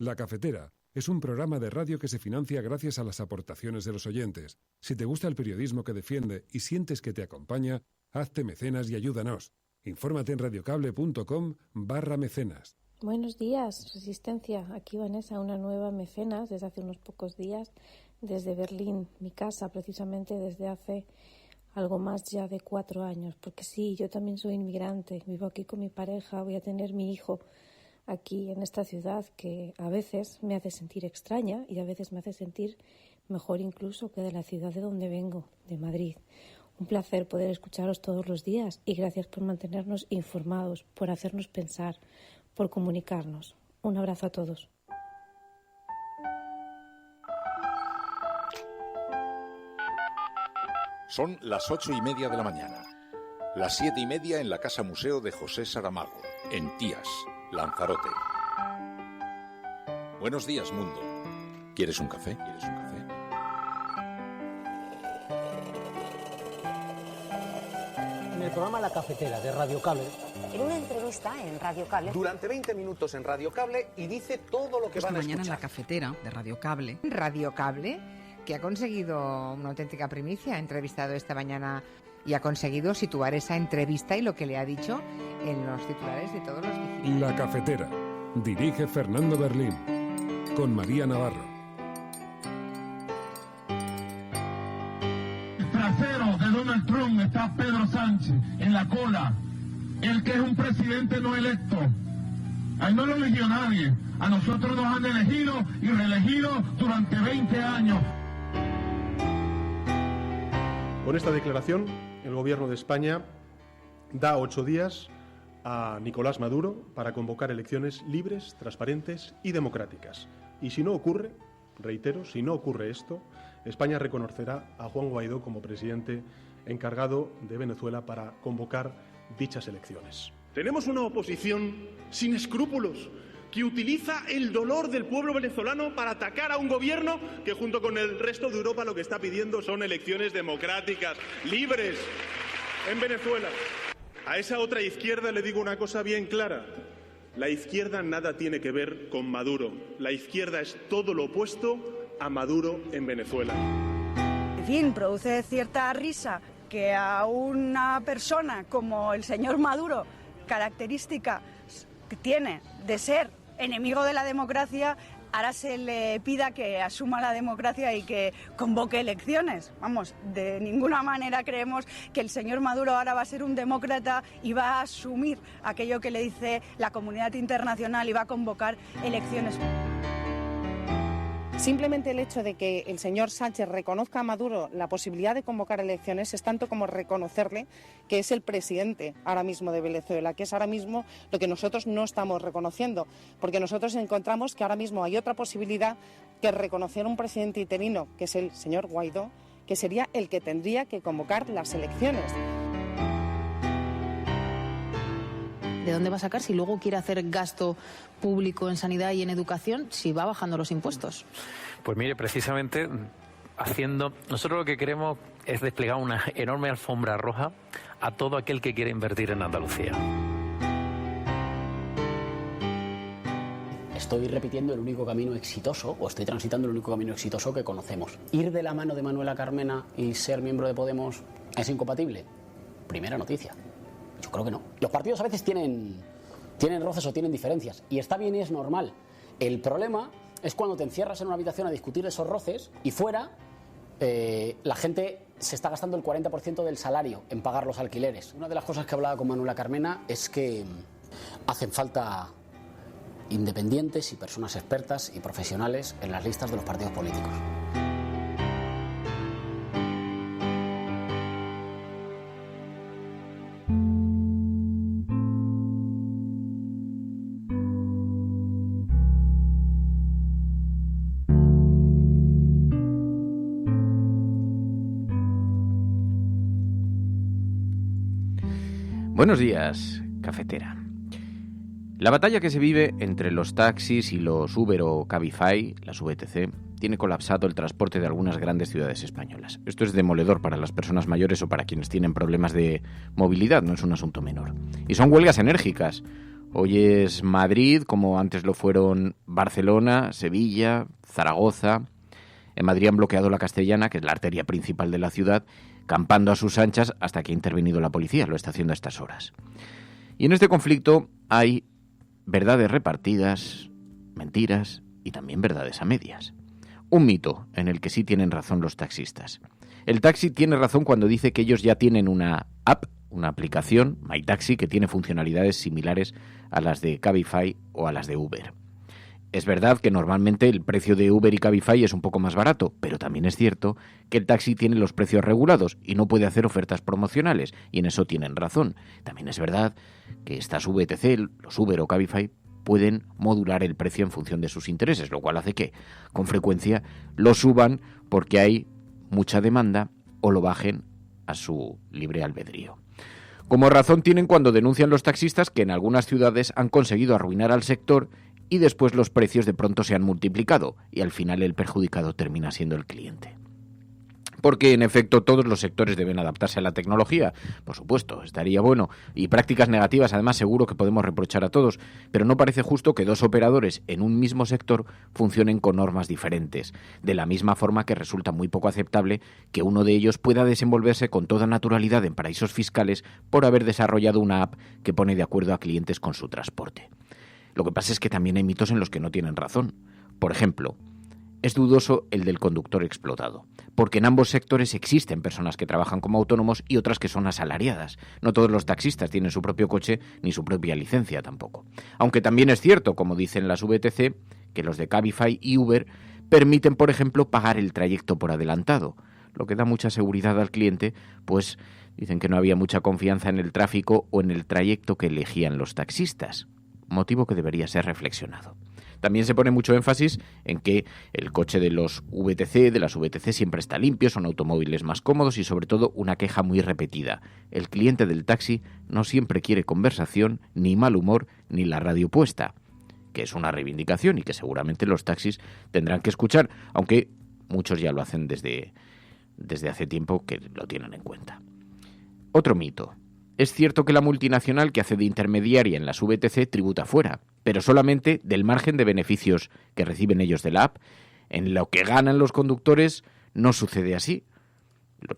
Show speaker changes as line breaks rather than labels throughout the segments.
La Cafetera es un programa de radio que se financia gracias a las aportaciones de los oyentes. Si te gusta el periodismo que defiende y sientes que te acompaña, hazte mecenas y ayúdanos. Infórmate en radiocable.com/mecenas.
Buenos días, Resistencia. Aquí Vanessa, una nueva mecenas desde hace unos pocos días, desde Berlín, mi casa, precisamente desde hace algo más ya de 4 años. Porque sí, yo también soy inmigrante, vivo aquí con mi pareja, voy a tener mi hijo aquí en esta ciudad que a veces me hace sentir extraña y a veces me hace sentir mejor incluso que de la ciudad de donde vengo, de Madrid. Un placer poder escucharos todos los días y gracias por mantenernos informados, por hacernos pensar, por comunicarnos. Un abrazo a todos.
Son las 8:30 de la mañana. Las 7:30 en la Casa Museo de José Saramago, en Tías, Lanzarote. Buenos días, mundo. ¿Quieres un café?
En el programa La Cafetera de Radio Cable.
En una entrevista en Radio Cable.
Durante 20 minutos en Radio Cable y dice todo lo que van a escuchar.
Mañana en La Cafetera de Radio Cable.
Radio Cable, que ha conseguido una auténtica primicia, ha entrevistado esta mañana y ha conseguido situar esa entrevista y lo que le ha dicho en los titulares de todos los digitales.
La Cafetera. Dirige Fernando Berlín. Con María Navarro.
Trasero de Donald Trump está Pedro Sánchez en la cola, el que es un presidente no electo. A él no lo eligió nadie, a nosotros nos han elegido y reelegido durante 20 años.
Con esta declaración, el Gobierno de España da 8 días a Nicolás Maduro para convocar elecciones libres, transparentes y democráticas. Y si no ocurre, reitero, si no ocurre esto, España reconocerá a Juan Guaidó como presidente encargado de Venezuela para convocar dichas elecciones.
Tenemos una oposición sin escrúpulos que utiliza el dolor del pueblo venezolano para atacar a un gobierno que junto con el resto de Europa lo que está pidiendo son elecciones democráticas, libres, en Venezuela. A esa otra izquierda le digo una cosa bien clara. La izquierda nada tiene que ver con Maduro. La izquierda es todo lo opuesto a Maduro en Venezuela.
En fin, produce cierta risa que a una persona como el señor Maduro, característica que tiene de ser enemigo de la democracia, ahora se le pida que asuma la democracia y que convoque elecciones. Vamos, de ninguna manera creemos que el señor Maduro ahora va a ser un demócrata y va a asumir aquello que le dice la comunidad internacional y va a convocar elecciones.
Simplemente el hecho de que el señor Sánchez reconozca a Maduro la posibilidad de convocar elecciones es tanto como reconocerle que es el presidente ahora mismo de Venezuela, que es ahora mismo lo que nosotros no estamos reconociendo, porque nosotros encontramos que ahora mismo hay otra posibilidad que reconocer un presidente interino, que es el señor Guaidó, que sería el que tendría que convocar las elecciones.
¿De dónde va a sacar si luego quiere hacer gasto público en sanidad y en educación si va bajando los impuestos?
Pues mire, precisamente nosotros lo que queremos es desplegar una enorme alfombra roja a todo aquel que quiere invertir en Andalucía.
Estoy repitiendo el único camino exitoso, o estoy transitando el único camino exitoso que conocemos. ¿Ir de la mano de Manuela Carmena y ser miembro de Podemos es incompatible? Primera noticia. Yo creo que no. Los partidos a veces tienen roces o tienen diferencias, y está bien y es normal. El problema es cuando te encierras en una habitación a discutir esos roces y fuera la gente se está gastando el 40% del salario en pagar los alquileres. Una de las cosas que hablaba con Manuela Carmena es que hacen falta independientes y personas expertas y profesionales en las listas de los partidos políticos.
Buenos días, cafetera. La batalla que se vive entre los taxis y los Uber o Cabify, las VTC, tiene colapsado el transporte de algunas grandes ciudades españolas. Esto es demoledor para las personas mayores o para quienes tienen problemas de movilidad, no es un asunto menor. Y son huelgas enérgicas. Hoy es Madrid, como antes lo fueron Barcelona, Sevilla, Zaragoza. En Madrid han bloqueado la Castellana, que es la arteria principal de la ciudad, campando a sus anchas hasta que ha intervenido la policía. Lo está haciendo a estas horas. Y en este conflicto hay verdades repartidas, mentiras y también verdades a medias. Un mito en el que sí tienen razón los taxistas. El taxi tiene razón cuando dice que ellos ya tienen una app, una aplicación, MyTaxi, que tiene funcionalidades similares a las de Cabify o a las de Uber. Es verdad que normalmente el precio de Uber y Cabify es un poco más barato, pero también es cierto que el taxi tiene los precios regulados y no puede hacer ofertas promocionales, y en eso tienen razón. También es verdad que estas VTC, los Uber o Cabify, pueden modular el precio en función de sus intereses, lo cual hace que, con frecuencia, lo suban porque hay mucha demanda o lo bajen a su libre albedrío. Como razón tienen cuando denuncian los taxistas que en algunas ciudades han conseguido arruinar al sector y después los precios de pronto se han multiplicado y al final el perjudicado termina siendo el cliente. Porque, en efecto, todos los sectores deben adaptarse a la tecnología. Por supuesto, estaría bueno. Y prácticas negativas, además, seguro que podemos reprochar a todos. Pero no parece justo que dos operadores en un mismo sector funcionen con normas diferentes. De la misma forma que resulta muy poco aceptable que uno de ellos pueda desenvolverse con toda naturalidad en paraísos fiscales por haber desarrollado una app que pone de acuerdo a clientes con su transporte. Lo que pasa es que también hay mitos en los que no tienen razón. Por ejemplo, es dudoso el del conductor explotado, porque en ambos sectores existen personas que trabajan como autónomos y otras que son asalariadas. No todos los taxistas tienen su propio coche ni su propia licencia tampoco. Aunque también es cierto, como dicen las VTC, que los de Cabify y Uber permiten, por ejemplo, pagar el trayecto por adelantado, lo que da mucha seguridad al cliente, pues dicen que no había mucha confianza en el tráfico o en el trayecto que elegían los taxistas, motivo que debería ser reflexionado. También se pone mucho énfasis en que el coche de los VTC, de las VTC, siempre está limpio, son automóviles más cómodos y sobre todo una queja muy repetida. El cliente del taxi no siempre quiere conversación, ni mal humor, ni la radio puesta, que es una reivindicación y que seguramente los taxis tendrán que escuchar, aunque muchos ya lo hacen desde hace tiempo que lo tienen en cuenta. Otro mito. Es cierto que la multinacional que hace de intermediaria en las VTC tributa fuera, pero solamente del margen de beneficios que reciben ellos de la app. En lo que ganan los conductores no sucede así.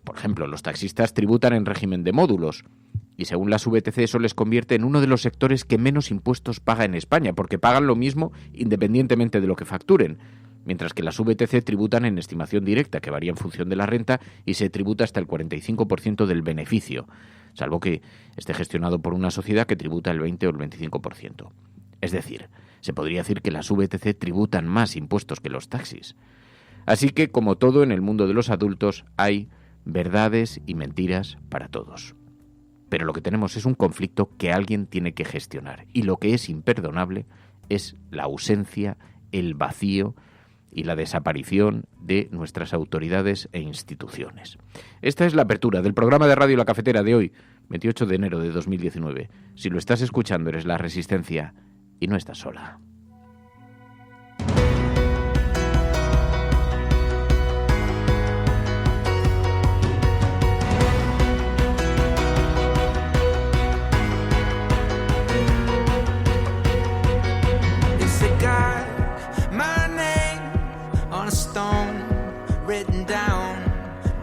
Por ejemplo, los taxistas tributan en régimen de módulos y según las VTC eso les convierte en uno de los sectores que menos impuestos paga en España, porque pagan lo mismo independientemente de lo que facturen, mientras que las VTC tributan en estimación directa, que varía en función de la renta, y se tributa hasta el 45% del beneficio, salvo que esté gestionado por una sociedad que tributa el 20 o el 25%. Es decir, se podría decir que las VTC tributan más impuestos que los taxis. Así que, como todo en el mundo de los adultos, hay verdades y mentiras para todos. Pero lo que tenemos es un conflicto que alguien tiene que gestionar, y lo que es imperdonable es la ausencia, el vacío y la desaparición de nuestras autoridades e instituciones. Esta es la apertura del programa de Radio La Cafetera de hoy, 28 de enero de 2019. Si lo estás escuchando, eres La Resistencia y no estás sola.
Stone written down,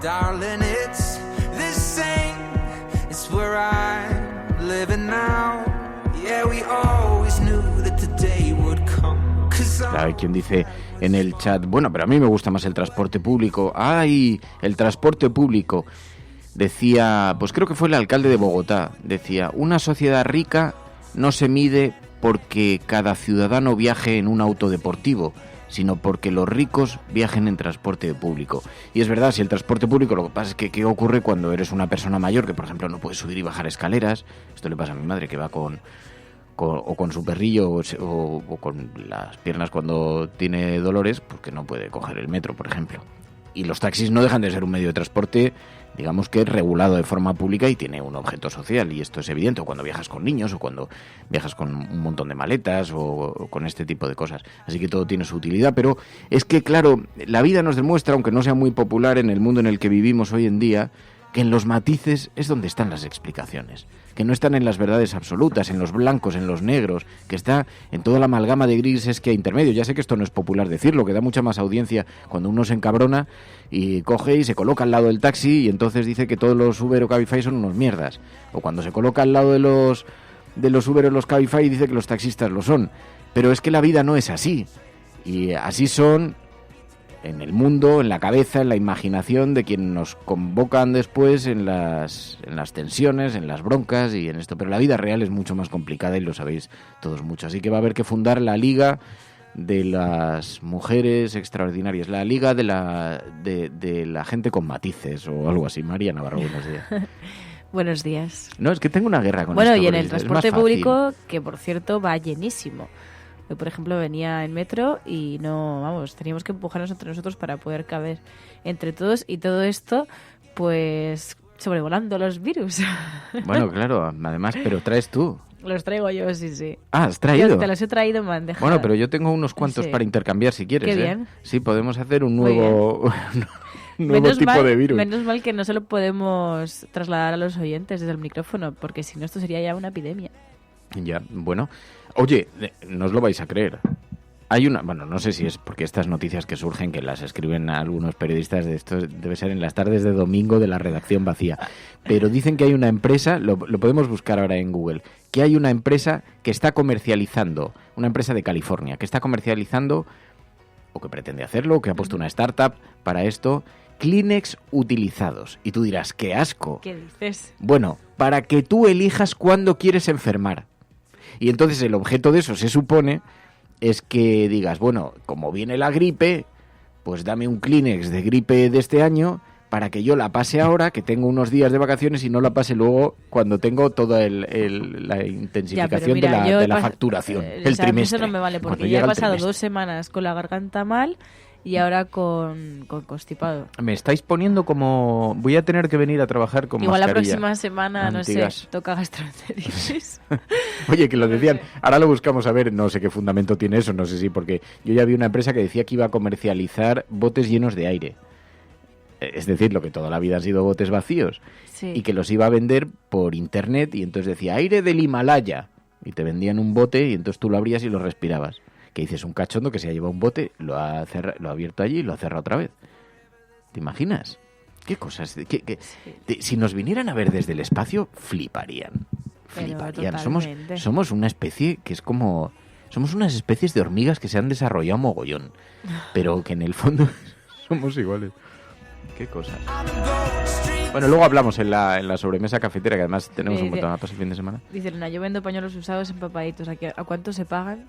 darling, it's the same. It's where I'm living now. Yeah, we always knew that the day would come.
Hay quien dice en el chat, bueno, pero a mí me gusta más el transporte público. ¡Ay! El transporte público. Decía, pues creo que fue el alcalde de Bogotá, decía, una sociedad rica no se mide porque cada ciudadano viaje en un auto deportivo, sino porque los ricos viajen en transporte público. Y es verdad, si el transporte público, lo que pasa es que ¿qué ocurre cuando eres una persona mayor que, por ejemplo, no puede subir y bajar escaleras? Esto le pasa a mi madre, que va con su perrillo o con las piernas cuando tiene dolores, porque no puede coger el metro, por ejemplo. Y los taxis no dejan de ser un medio de transporte, digamos que regulado de forma pública y tiene un objeto social, y esto es evidente cuando viajas con niños o cuando viajas con un montón de maletas o con este tipo de cosas. Así que todo tiene su utilidad, pero es que, claro, la vida nos demuestra, aunque no sea muy popular en el mundo en el que vivimos hoy en día, que en los matices es donde están las explicaciones, que no están en las verdades absolutas, en los blancos, en los negros, que está en toda la amalgama de grises que hay intermedio. Ya sé que esto no es popular decirlo, que da mucha más audiencia cuando uno se encabrona y coge y se coloca al lado del taxi y entonces dice que todos los Uber o Cabify son unos mierdas. O cuando se coloca al lado de los Uber o los Cabify y dice que los taxistas lo son. Pero es que la vida no es así. Y así son en el mundo, en la cabeza, en la imaginación de quienes nos convocan después en las tensiones, en las broncas y en esto. Pero la vida real es mucho más complicada y lo sabéis todos mucho. Así que va a haber que fundar la Liga de las Mujeres Extraordinarias, la Liga de la gente con matices o algo así. María Navarro, buenos días.
Buenos días.
No, es que tengo una guerra con
bueno,
esto.
Bueno, y en el transporte público, que por cierto va llenísimo. Yo, por ejemplo, venía en metro y teníamos que empujarnos entre nosotros para poder caber entre todos, y todo esto, pues, sobrevolando los virus.
Bueno, claro, además, pero traes tú.
Los traigo yo, sí.
Ah, ¿has traído?
Yo te los he traído en bandeja.
Bueno, pero yo tengo unos cuantos para intercambiar si quieres.
Qué bien.
Sí, podemos hacer un nuevo tipo de virus.
Menos mal que no se lo podemos trasladar a los oyentes desde el micrófono, porque si no esto sería ya una epidemia.
Ya, bueno. Oye, no os lo vais a creer. Hay una, bueno, no sé si es porque estas noticias que surgen, que las escriben algunos periodistas, de esto debe ser en las tardes de domingo de la redacción vacía, pero dicen que hay una empresa, lo podemos buscar ahora en Google, que hay una empresa que está comercializando, una empresa de California, que está comercializando, o que pretende hacerlo, o que ha puesto una startup para esto, Kleenex utilizados. Y tú dirás, ¡qué asco!
¿Qué dices?
Bueno, para que tú elijas cuándo quieres enfermar. Y entonces el objeto de eso, se supone, es que digas, bueno, como viene la gripe, pues dame un Kleenex de gripe de este año para que yo la pase ahora, que tengo unos días de vacaciones, y no la pase luego cuando tengo toda la intensificación de la facturación, el trimestre.
Eso no me vale, porque ya he pasado 2 semanas con la garganta mal y ahora con constipado.
Me estáis poniendo como... Voy a tener que venir a trabajar con
igual
mascarilla.
La próxima semana, antigas. No sé, toca gastroenteritis.
Oye, que lo decían, ahora lo buscamos a ver, no sé qué fundamento tiene eso, no sé si, porque yo ya vi una empresa que decía que iba a comercializar botes llenos de aire. Es decir, lo que toda la vida han sido botes vacíos.
Sí.
Y que los iba a vender por internet, y entonces decía, aire del Himalaya. Y te vendían un bote y entonces tú lo abrías y lo respirabas. Que dices, un cachondo que se ha llevado un bote, lo ha abierto allí y lo ha cerrado otra vez. ¿Te imaginas? ¿Qué cosas? Si nos vinieran a ver desde el espacio, fliparían. Somos una especie que es como... Somos unas especies de hormigas que se han desarrollado mogollón. Pero que en el fondo somos iguales. ¿Qué cosas? Bueno, luego hablamos en la sobremesa cafetera, que además tenemos un montón para el fin de semana.
Dice Luna, yo vendo pañuelos usados empapaditos. ¿A cuánto se pagan?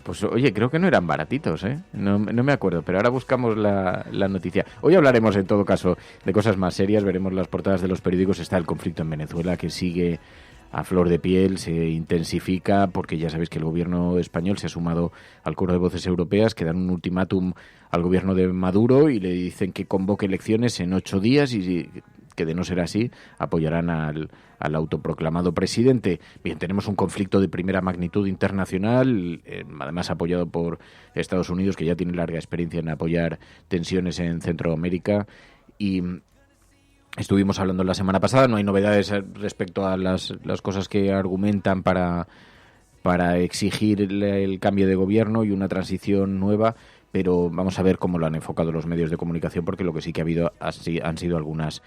Pues oye, creo que no eran baratitos, ¿eh? No me acuerdo, pero ahora buscamos la noticia. Hoy hablaremos en todo caso de cosas más serias, veremos las portadas de los periódicos. Está el conflicto en Venezuela, que sigue a flor de piel, se intensifica, porque ya sabéis que el gobierno español se ha sumado al coro de voces europeas que dan un ultimátum al gobierno de Maduro y le dicen que convoque elecciones en 8 días y que de no ser así apoyarán al autoproclamado presidente. Bien, tenemos un conflicto de primera magnitud internacional, además apoyado por Estados Unidos, que ya tiene larga experiencia en apoyar tensiones en Centroamérica, y estuvimos hablando la semana pasada, no hay novedades respecto a las cosas que argumentan para exigir el cambio de gobierno y una transición nueva, pero vamos a ver cómo lo han enfocado los medios de comunicación, porque lo que sí que ha habido han sido algunas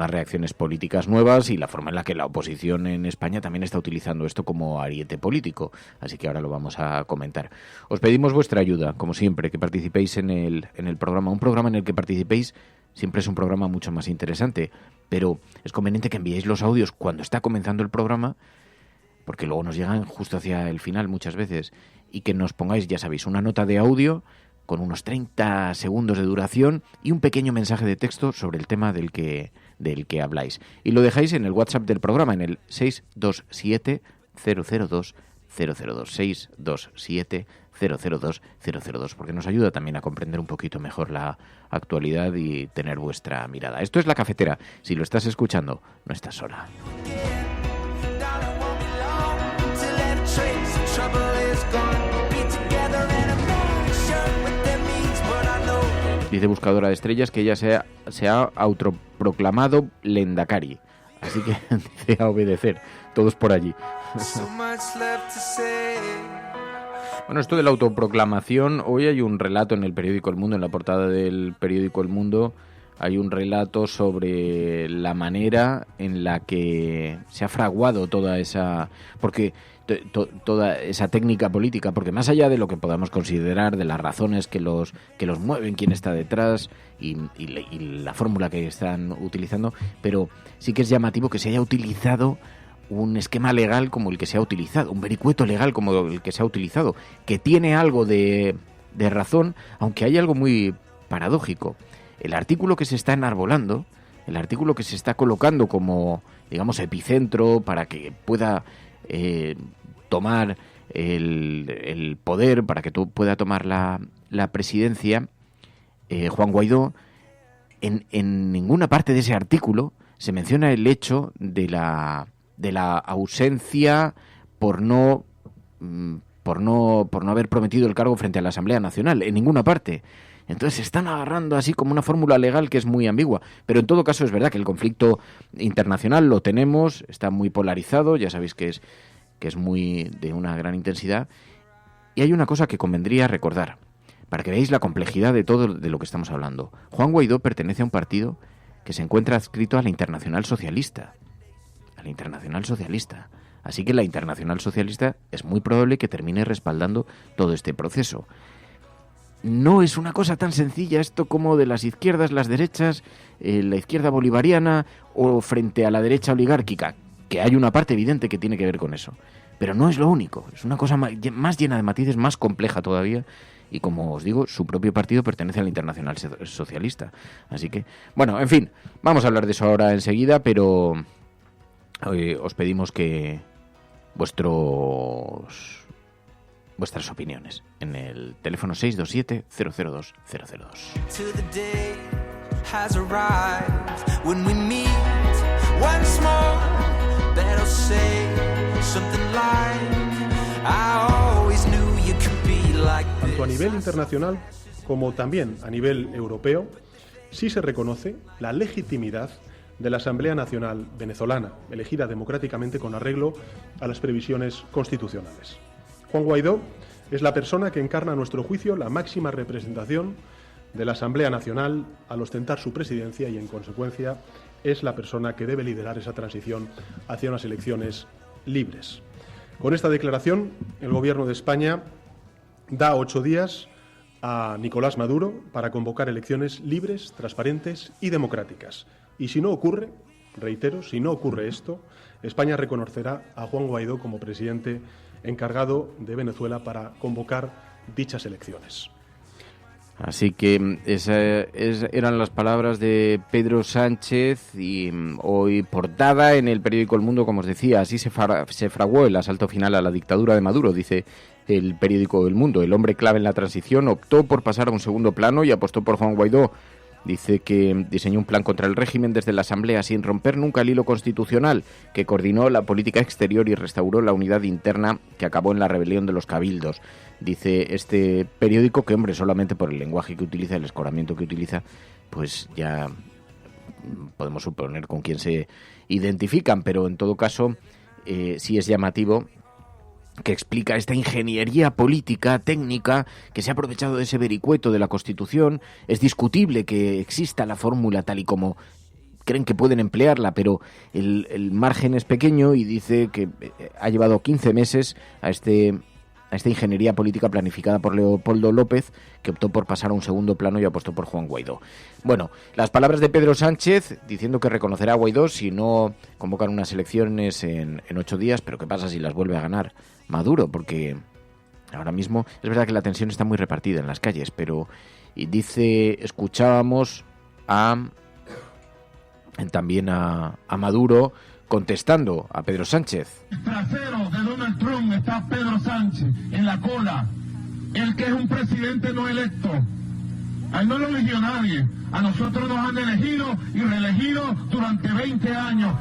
reacciones políticas nuevas y la forma en la que la oposición en España también está utilizando esto como ariete político. Así que ahora lo vamos a comentar. Os pedimos vuestra ayuda, como siempre, que participéis en el programa. Un programa en el que participéis siempre es un programa mucho más interesante, pero es conveniente que enviéis los audios cuando está comenzando el programa, porque luego nos llegan justo hacia el final muchas veces, y que nos pongáis, ya sabéis, una nota de audio con unos 30 segundos de duración y un pequeño mensaje de texto sobre el tema del que habláis. Y lo dejáis en el WhatsApp del programa, en el 627 002 002, 627 002 002, porque nos ayuda también a comprender un poquito mejor la actualidad y tener vuestra mirada. Esto es La Cafetera. Si lo estás escuchando, no estás sola. Dice Buscadora de Estrellas que ella se ha autoproclamado Lendakari. Así que dice a obedecer. Todos por allí. Bueno, esto de la autoproclamación, hoy hay un relato en el periódico El Mundo, en la portada del periódico El Mundo, hay un relato sobre la manera en la que se ha fraguado toda esa... porque toda esa técnica política, porque más allá de lo que podamos considerar de las razones que los mueven, quién está detrás y la fórmula que están utilizando, pero sí que es llamativo que se haya utilizado un esquema legal como el que se ha utilizado, un vericueto legal como el que se ha utilizado, que tiene algo de razón, aunque hay algo muy paradójico. El artículo que se está enarbolando, el artículo que se está colocando como, digamos, epicentro para que pueda tomar el poder, para que pueda tomar la presidencia, Juan Guaidó, en ninguna parte de ese artículo se menciona el hecho de la ausencia por no haber prometido el cargo frente a la Asamblea Nacional, en ninguna parte. Entonces se están agarrando así como una fórmula legal que es muy ambigua. Pero en todo caso es verdad que el conflicto internacional lo tenemos, está muy polarizado, ya sabéis que es muy de una gran intensidad. Y hay una cosa que convendría recordar, para que veáis la complejidad de todo de lo que estamos hablando. Juan Guaidó pertenece a un partido que se encuentra adscrito a la Internacional Socialista. A la Internacional Socialista. Así que la Internacional Socialista es muy probable que termine respaldando todo este proceso. No es una cosa tan sencilla esto como de las izquierdas, las derechas, la izquierda bolivariana o frente a la derecha oligárquica, que hay una parte evidente que tiene que ver con eso. Pero no es lo único, es una cosa más llena de matices, más compleja todavía, y como os digo, su propio partido pertenece a la Internacional Socialista. Así que, bueno, en fin, vamos a hablar de eso ahora enseguida, pero os pedimos que vuestras opiniones en el teléfono 627-002-002.
Tanto a nivel internacional como también a nivel europeo, sí se reconoce la legitimidad de la Asamblea Nacional venezolana, elegida democráticamente con arreglo a las previsiones constitucionales. Juan Guaidó es la persona que encarna a nuestro juicio la máxima representación de la Asamblea Nacional al ostentar su presidencia y, en consecuencia, es la persona que debe liderar esa transición hacia unas elecciones libres. Con esta declaración, el Gobierno de España da 8 días a Nicolás Maduro para convocar elecciones libres, transparentes y democráticas. Y si no ocurre, reitero, si no ocurre esto, España reconocerá a Juan Guaidó como presidente encargado de Venezuela para convocar dichas elecciones.
Así que esas eran las palabras de Pedro Sánchez y hoy portada en el periódico El Mundo, como os decía, así se fraguó el asalto final a la dictadura de Maduro, dice el periódico El Mundo. El hombre clave en la transición optó por pasar a un segundo plano y apostó por Juan Guaidó. Dice que diseñó un plan contra el régimen desde la Asamblea sin romper nunca el hilo constitucional, que coordinó la política exterior y restauró la unidad interna que acabó en la rebelión de los cabildos. Dice este periódico que, hombre, solamente por el lenguaje que utiliza, el escoramiento que utiliza, pues ya podemos suponer con quién se identifican, pero en todo caso sí es llamativo que explica esta ingeniería política, técnica, que se ha aprovechado de ese vericueto de la Constitución. Es discutible que exista la fórmula tal y como creen que pueden emplearla, pero el margen es pequeño y dice que ha llevado 15 meses a esta ingeniería política planificada por Leopoldo López, que optó por pasar a un segundo plano y apostó por Juan Guaidó. Bueno, las palabras de Pedro Sánchez diciendo que reconocerá a Guaidó si no convocan unas elecciones en 8 días, pero ¿qué pasa si las vuelve a ganar Maduro? Porque ahora mismo es verdad que la tensión está muy repartida en las calles, pero dice, escuchábamos también a Maduro contestando a Pedro Sánchez.
El trasero de Donald Trump está Pedro Sánchez en la cola, el que es un presidente no electo. A él no lo eligió nadie, a nosotros nos han elegido y reelegido durante 20 años.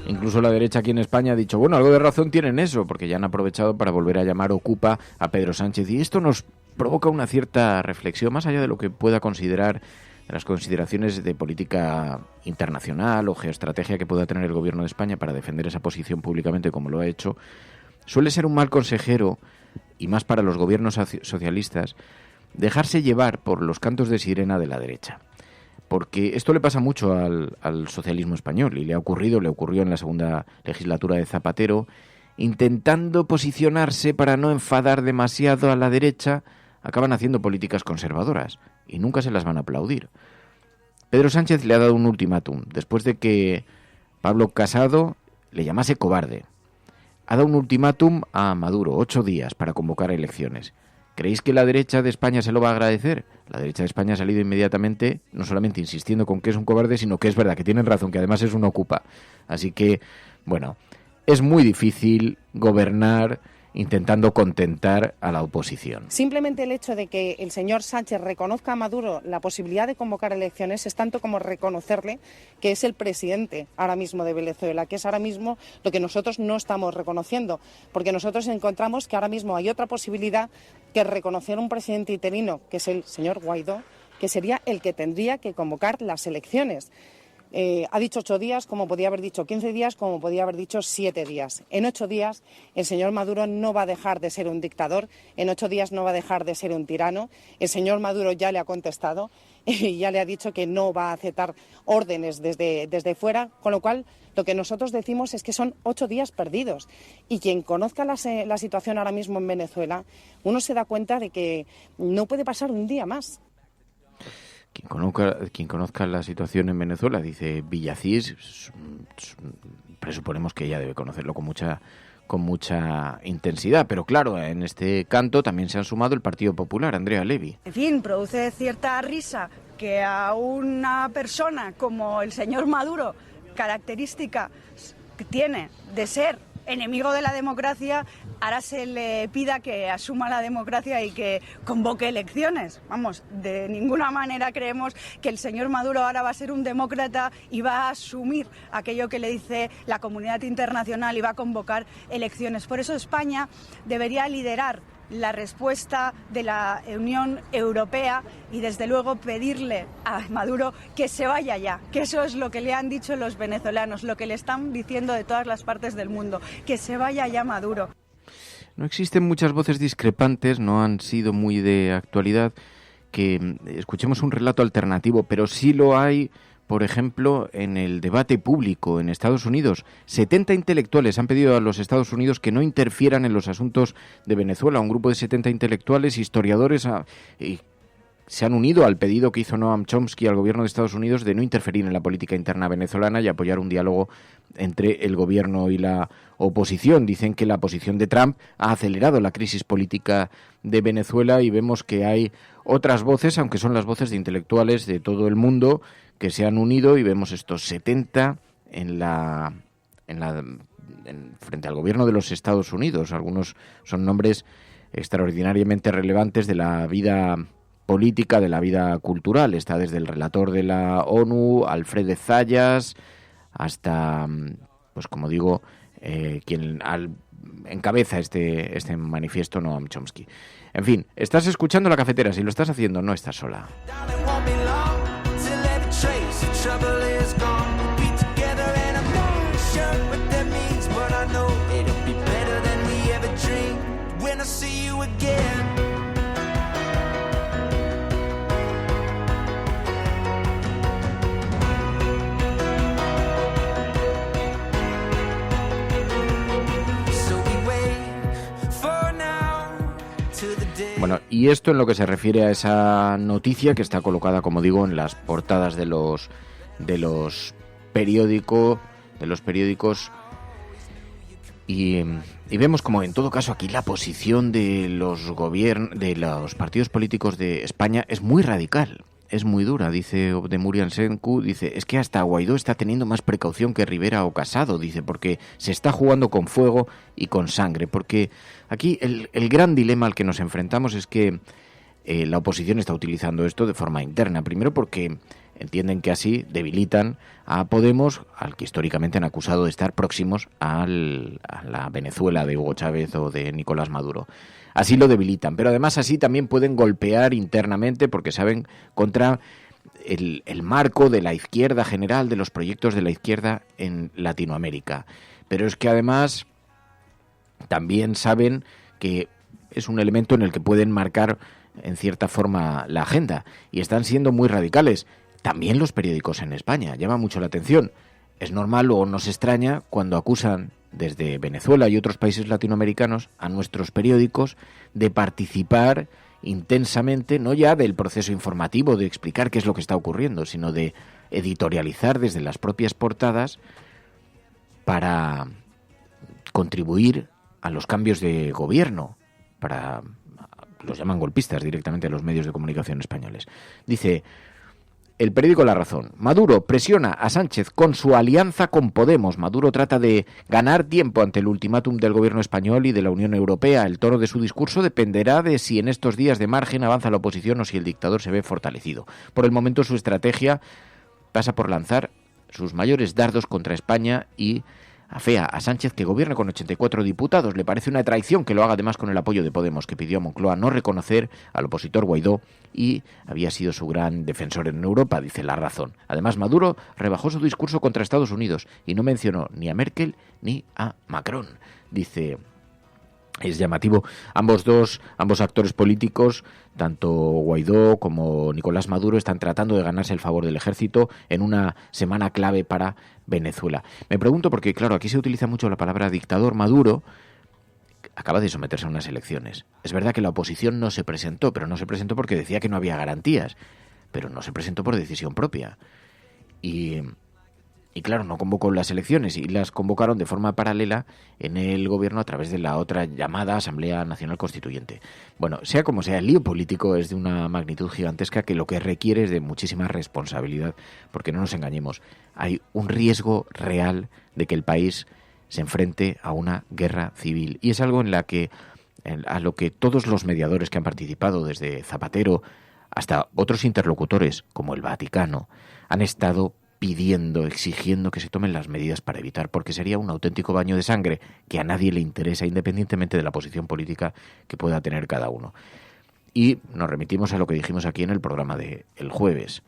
Incluso la derecha aquí en España ha dicho, bueno, algo de razón tienen eso, porque ya han aprovechado para volver a llamar Ocupa a Pedro Sánchez. Y esto nos provoca una cierta reflexión, más allá de lo que pueda considerar las consideraciones de política internacional o geoestrategia que pueda tener el gobierno de España para defender esa posición públicamente como lo ha hecho. Suele ser un mal consejero, y más para los gobiernos socialistas, dejarse llevar por los cantos de sirena de la derecha. Porque esto le pasa mucho al socialismo español, y le ocurrió en la segunda legislatura de Zapatero, intentando posicionarse para no enfadar demasiado a la derecha, acaban haciendo políticas conservadoras, y nunca se las van a aplaudir. Pedro Sánchez le ha dado un ultimátum, después de que Pablo Casado le llamase cobarde. Ha dado un ultimátum a Maduro, 8 días para convocar elecciones. ¿Creéis que la derecha de España se lo va a agradecer? La derecha de España ha salido inmediatamente, no solamente insistiendo con que es un cobarde, sino que es verdad, que tienen razón, que además es un ocupa. Así que, bueno, es muy difícil gobernar intentando contentar a la oposición.
Simplemente el hecho de que el señor Sánchez reconozca a Maduro la posibilidad de convocar elecciones es tanto como reconocerle que es el presidente ahora mismo de Venezuela, que es ahora mismo lo que nosotros no estamos reconociendo, porque nosotros encontramos que ahora mismo hay otra posibilidad que reconocer un presidente interino, que es el señor Guaidó, que sería el que tendría que convocar las elecciones. Ha dicho 8 días, como podía haber dicho 15 días, como podía haber dicho 7 días. En 8 días el señor Maduro no va a dejar de ser un dictador, en 8 días no va a dejar de ser un tirano. El señor Maduro ya le ha contestado y ya le ha dicho que no va a aceptar órdenes desde fuera, con lo cual lo que nosotros decimos es que son 8 días perdidos. Y quien conozca la situación ahora mismo en Venezuela, uno se da cuenta de que no puede pasar un día más.
Quien conozca la situación en Venezuela, dice Villacís, presuponemos que ella debe conocerlo con mucha intensidad. Pero claro, en este canto también se han sumado el Partido Popular, Andrea Levy.
En fin, produce cierta risa que a una persona como el señor Maduro, característica que tiene de ser enemigo de la democracia, ahora se le pida que asuma la democracia y que convoque elecciones. Vamos, de ninguna manera creemos que el señor Maduro ahora va a ser un demócrata y va a asumir aquello que le dice la comunidad internacional y va a convocar elecciones. Por eso España debería liderar la respuesta de la Unión Europea y desde luego pedirle a Maduro que se vaya ya, que eso es lo que le han dicho los venezolanos, lo que le están diciendo de todas las partes del mundo, que se vaya ya Maduro.
No existen muchas voces discrepantes, no han sido muy de actualidad, que escuchemos un relato alternativo, pero sí lo hay, por ejemplo, en el debate público en Estados Unidos. 70 intelectuales han pedido a los Estados Unidos que no interfieran en los asuntos de Venezuela. Un grupo de 70 intelectuales, historiadores, se han unido al pedido que hizo Noam Chomsky al gobierno de Estados Unidos de no interferir en la política interna venezolana y apoyar un diálogo entre el gobierno y la oposición. Dicen que la posición de Trump ha acelerado la crisis política de Venezuela y vemos que hay otras voces, aunque son las voces de intelectuales de todo el mundo, que se han unido, y vemos estos 70 frente al gobierno de los Estados Unidos. Algunos son nombres extraordinariamente relevantes de la vida política, de la vida cultural. Está desde el relator de la ONU, Alfred Zayas, hasta, pues como digo, quien encabeza este manifiesto, Noam Chomsky. En fin, estás escuchando La Cafetera. Si lo estás haciendo, no estás sola. Bueno, y esto en lo que se refiere a esa noticia que está colocada, como digo, en las portadas de los periódicos, y vemos como en todo caso aquí la posición de los partidos políticos de España es muy radical, es muy dura. Dice Obdemurian Senku, dice, es que hasta Guaidó está teniendo más precaución que Rivera o Casado, dice, porque se está jugando con fuego y con sangre, porque aquí el gran dilema al que nos enfrentamos es que la oposición está utilizando esto de forma interna. Primero porque entienden que así debilitan a Podemos, al que históricamente han acusado de estar próximos a la Venezuela de Hugo Chávez o de Nicolás Maduro. Así lo debilitan, pero además así también pueden golpear internamente, porque saben, contra el marco de la izquierda general, de los proyectos de la izquierda en Latinoamérica. Pero es que además también saben que es un elemento en el que pueden marcar en cierta forma la agenda, y están siendo muy radicales. También los periódicos en España, llama mucho la atención. Es normal o nos extraña cuando acusan desde Venezuela y otros países latinoamericanos a nuestros periódicos de participar intensamente, no ya del proceso informativo de explicar qué es lo que está ocurriendo, sino de editorializar desde las propias portadas para contribuir a los cambios de gobierno, los llaman golpistas directamente a los medios de comunicación españoles. Dice el periódico La Razón: Maduro presiona a Sánchez con su alianza con Podemos. Maduro trata de ganar tiempo ante el ultimátum del gobierno español y de la Unión Europea. El tono de su discurso dependerá de si en estos días de margen avanza la oposición o si el dictador se ve fortalecido. Por el momento su estrategia pasa por lanzar sus mayores dardos contra España y afea a Sánchez que gobierne con 84 diputados. Le parece una traición que lo haga además con el apoyo de Podemos, que pidió a Moncloa no reconocer al opositor Guaidó y había sido su gran defensor en Europa, dice La Razón. Además, Maduro rebajó su discurso contra Estados Unidos y no mencionó ni a Merkel ni a Macron. Dice, es llamativo, ambos actores políticos, tanto Guaidó como Nicolás Maduro, están tratando de ganarse el favor del ejército en una semana clave para Venezuela. Me pregunto porque, claro, aquí se utiliza mucho la palabra dictador. Maduro acaba de someterse a unas elecciones. Es verdad que la oposición no se presentó, pero no se presentó porque decía que no había garantías, pero no se presentó por decisión propia. Y claro, no convocó las elecciones y las convocaron de forma paralela en el gobierno a través de la otra llamada Asamblea Nacional Constituyente. Bueno, sea como sea, el lío político es de una magnitud gigantesca que lo que requiere es de muchísima responsabilidad, porque no nos engañemos, hay un riesgo real de que el país se enfrente a una guerra civil, y es algo a lo que todos los mediadores que han participado, desde Zapatero hasta otros interlocutores como el Vaticano, han estado pidiendo, exigiendo que se tomen las medidas para evitar, porque sería un auténtico baño de sangre que a nadie le interesa, independientemente de la posición política que pueda tener cada uno. Y nos remitimos a lo que dijimos aquí en el programa del jueves.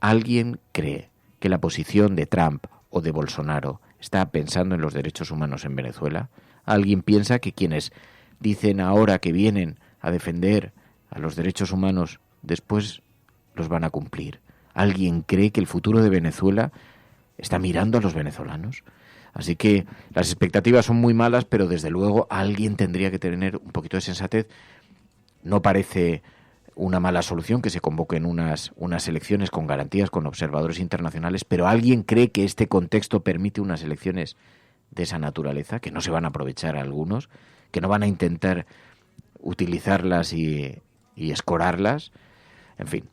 ¿Alguien cree que la posición de Trump o de Bolsonaro está pensando en los derechos humanos en Venezuela? ¿Alguien piensa que quienes dicen ahora que vienen a defender a los derechos humanos después los van a cumplir? ¿Alguien cree que el futuro de Venezuela está mirando a los venezolanos? Así que las expectativas son muy malas, pero desde luego alguien tendría que tener un poquito de sensatez. No parece una mala solución que se convoquen unas elecciones con garantías, con observadores internacionales, pero ¿alguien cree que este contexto permite unas elecciones de esa naturaleza, que no se van a aprovechar algunos, que no van a intentar utilizarlas y escorarlas? En fin.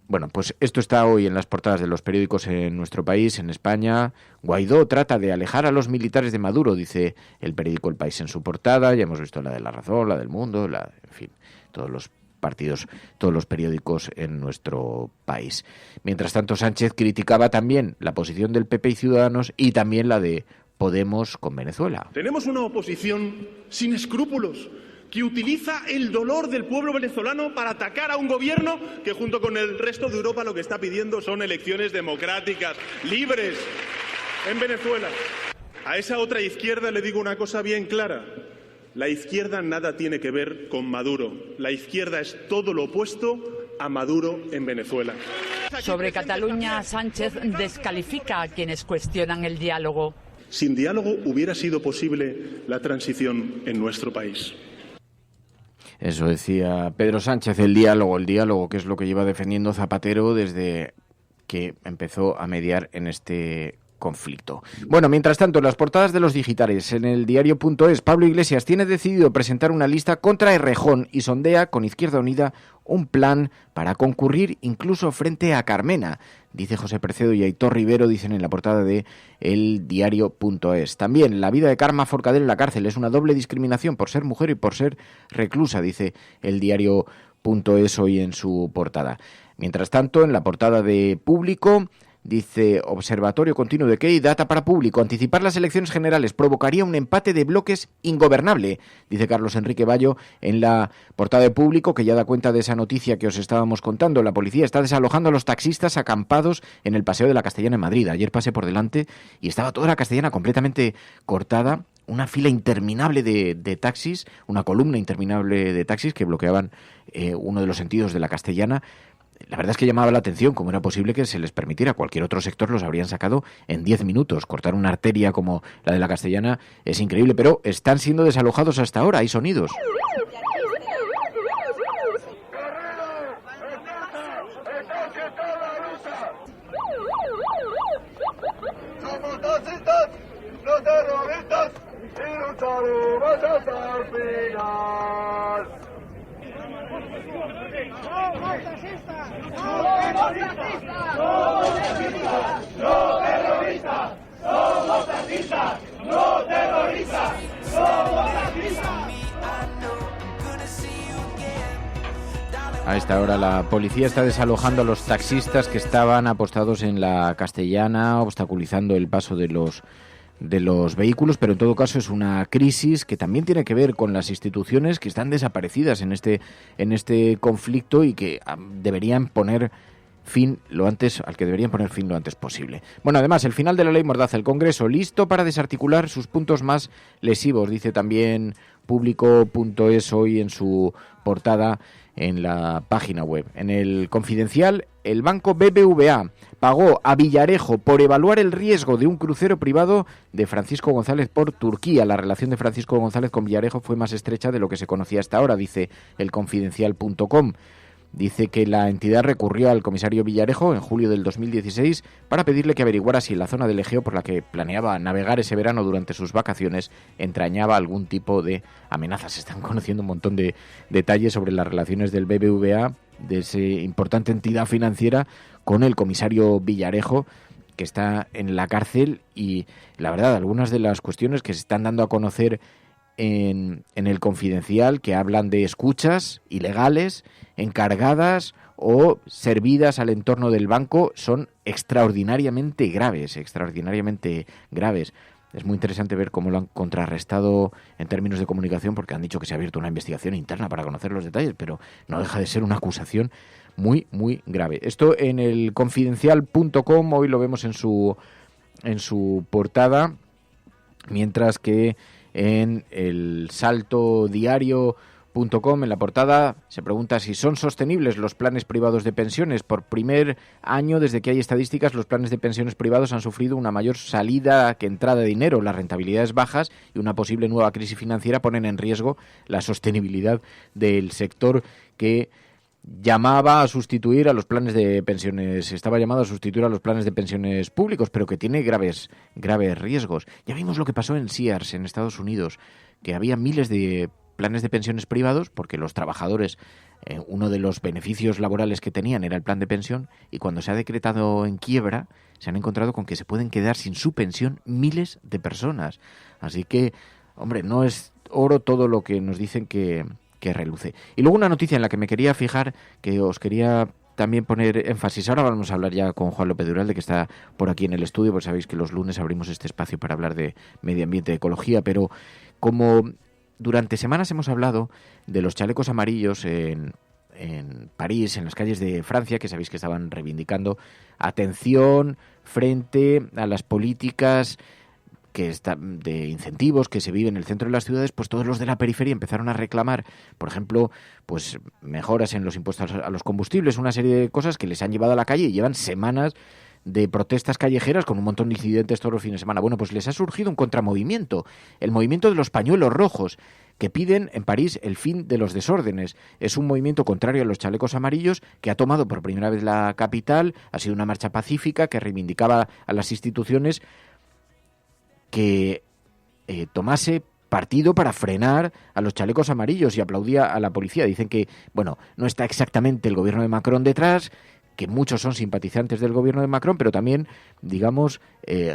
Bueno, pues esto está hoy en las portadas de los periódicos en nuestro país, en España. Guaidó trata de alejar a los militares de Maduro, dice el periódico El País en su portada. Ya hemos visto la de La Razón, la del Mundo, en fin, todos los partidos, todos los periódicos en nuestro país. Mientras tanto, Sánchez criticaba también la posición del PP y Ciudadanos y también la de Podemos con Venezuela.
Tenemos una oposición sin escrúpulos, que utiliza el dolor del pueblo venezolano para atacar a un gobierno que junto con el resto de Europa lo que está pidiendo son elecciones democráticas, libres, en Venezuela. A esa otra izquierda le digo una cosa bien clara. La izquierda nada tiene que ver con Maduro. La izquierda es todo lo opuesto a Maduro en Venezuela.
Sobre Cataluña, Sánchez descalifica a quienes cuestionan el diálogo.
Sin diálogo hubiera sido posible la transición en nuestro país.
Eso decía Pedro Sánchez, el diálogo, que es lo que lleva defendiendo Zapatero desde que empezó a mediar en este conflicto. Bueno, mientras tanto, en las portadas de los digitales, en el diario.es, Pablo Iglesias tiene decidido presentar una lista contra Errejón y sondea con Izquierda Unida un plan para concurrir incluso frente a Carmena. Dice José Precedo y Aitor Rivero, dicen en la portada de el diario.es. También, la vida de Carme Forcadell en la cárcel es una doble discriminación por ser mujer y por ser reclusa, dice el diario.es hoy en su portada. Mientras tanto, en la portada de Público, dice Observatorio Continuo de Key, data para Público, anticipar las elecciones generales provocaría un empate de bloques ingobernable, dice Carlos Enrique Bayo en la portada de Público, que ya da cuenta de esa noticia que os estábamos contando. La policía está desalojando a los taxistas acampados en el Paseo de la Castellana en Madrid. Ayer pasé por delante y estaba toda la Castellana completamente cortada, una fila interminable de taxis, una columna interminable de taxis que bloqueaban uno de los sentidos de la Castellana. La verdad es que llamaba la atención cómo era posible que se les permitiera. Cualquier otro sector los habrían sacado en 10 minutos. Cortar una arteria como la de la Castellana es increíble, pero están siendo desalojados hasta ahora. Hay sonidos.
Somos taxistas, los terroristas, y lucharemos hasta el final.
A esta hora la policía está desalojando a los taxistas que estaban apostados en la Castellana, obstaculizando el paso de los vehículos, pero en todo caso es una crisis que también tiene que ver con las instituciones que están desaparecidas en este conflicto y que deberían poner fin lo antes posible. Bueno, además, el final de la ley Mordaza, el Congreso listo para desarticular sus puntos más lesivos, dice también Público.es hoy en su portada en la página web. En el Confidencial, el banco BBVA pagó a Villarejo por evaluar el riesgo de un crucero privado de Francisco González por Turquía. La relación de Francisco González con Villarejo fue más estrecha de lo que se conocía hasta ahora, dice el Confidencial.com. Dice que la entidad recurrió al comisario Villarejo en julio del 2016 para pedirle que averiguara si la zona del Egeo por la que planeaba navegar ese verano durante sus vacaciones entrañaba algún tipo de amenaza. Se están conociendo un montón de detalles sobre las relaciones del BBVA, de esa importante entidad financiera, con el comisario Villarejo, que está en la cárcel. Y la verdad, algunas de las cuestiones que se están dando a conocer en el Confidencial, que hablan de escuchas ilegales encargadas o servidas al entorno del banco, son extraordinariamente graves. Es muy interesante ver cómo lo han contrarrestado en términos de comunicación, porque han dicho que se ha abierto una investigación interna para conocer los detalles, pero no deja de ser una acusación muy, muy grave. Esto en el Confidencial.com, hoy lo vemos en su portada, mientras que en el saltodiario.com, en la portada, se pregunta si son sostenibles los planes privados de pensiones. Por primer año desde que hay estadísticas, los planes de pensiones privados han sufrido una mayor salida que entrada de dinero. Las rentabilidades bajas y una posible nueva crisis financiera ponen en riesgo la sostenibilidad del sector, que llamaba a sustituir a los planes de pensiones, estaba llamado a sustituir a los planes de pensiones públicos, pero que tiene graves riesgos. Ya vimos lo que pasó en Sears, en Estados Unidos, que había miles de planes de pensiones privados porque los trabajadores, uno de los beneficios laborales que tenían era el plan de pensión, y cuando se ha decretado en quiebra se han encontrado con que se pueden quedar sin su pensión miles de personas. Así que, hombre, no es oro todo lo que nos dicen que reluce. Y luego una noticia en la que me quería fijar, que os quería también poner énfasis. Ahora vamos a hablar ya con Juan López Duralde, que está por aquí en el estudio, porque sabéis que los lunes abrimos este espacio para hablar de medio ambiente, de ecología, pero como durante semanas hemos hablado de los chalecos amarillos en París, en las calles de Francia, que sabéis que estaban reivindicando atención frente a las políticas de incentivos que se viven en el centro de las ciudades, pues todos los de la periferia empezaron a reclamar, por ejemplo, pues mejoras en los impuestos a los combustibles, una serie de cosas que les han llevado a la calle y llevan semanas de protestas callejeras con un montón de incidentes todos los fines de semana. Bueno, pues les ha surgido un contramovimiento, el movimiento de los pañuelos rojos, que piden en París el fin de los desórdenes. Es un movimiento contrario a los chalecos amarillos que ha tomado por primera vez la capital. Ha sido una marcha pacífica que reivindicaba a las instituciones que tomase partido para frenar a los chalecos amarillos, y aplaudía a la policía. Dicen que, bueno, no está exactamente el gobierno de Macron detrás, que muchos son simpatizantes del gobierno de Macron, pero también, digamos,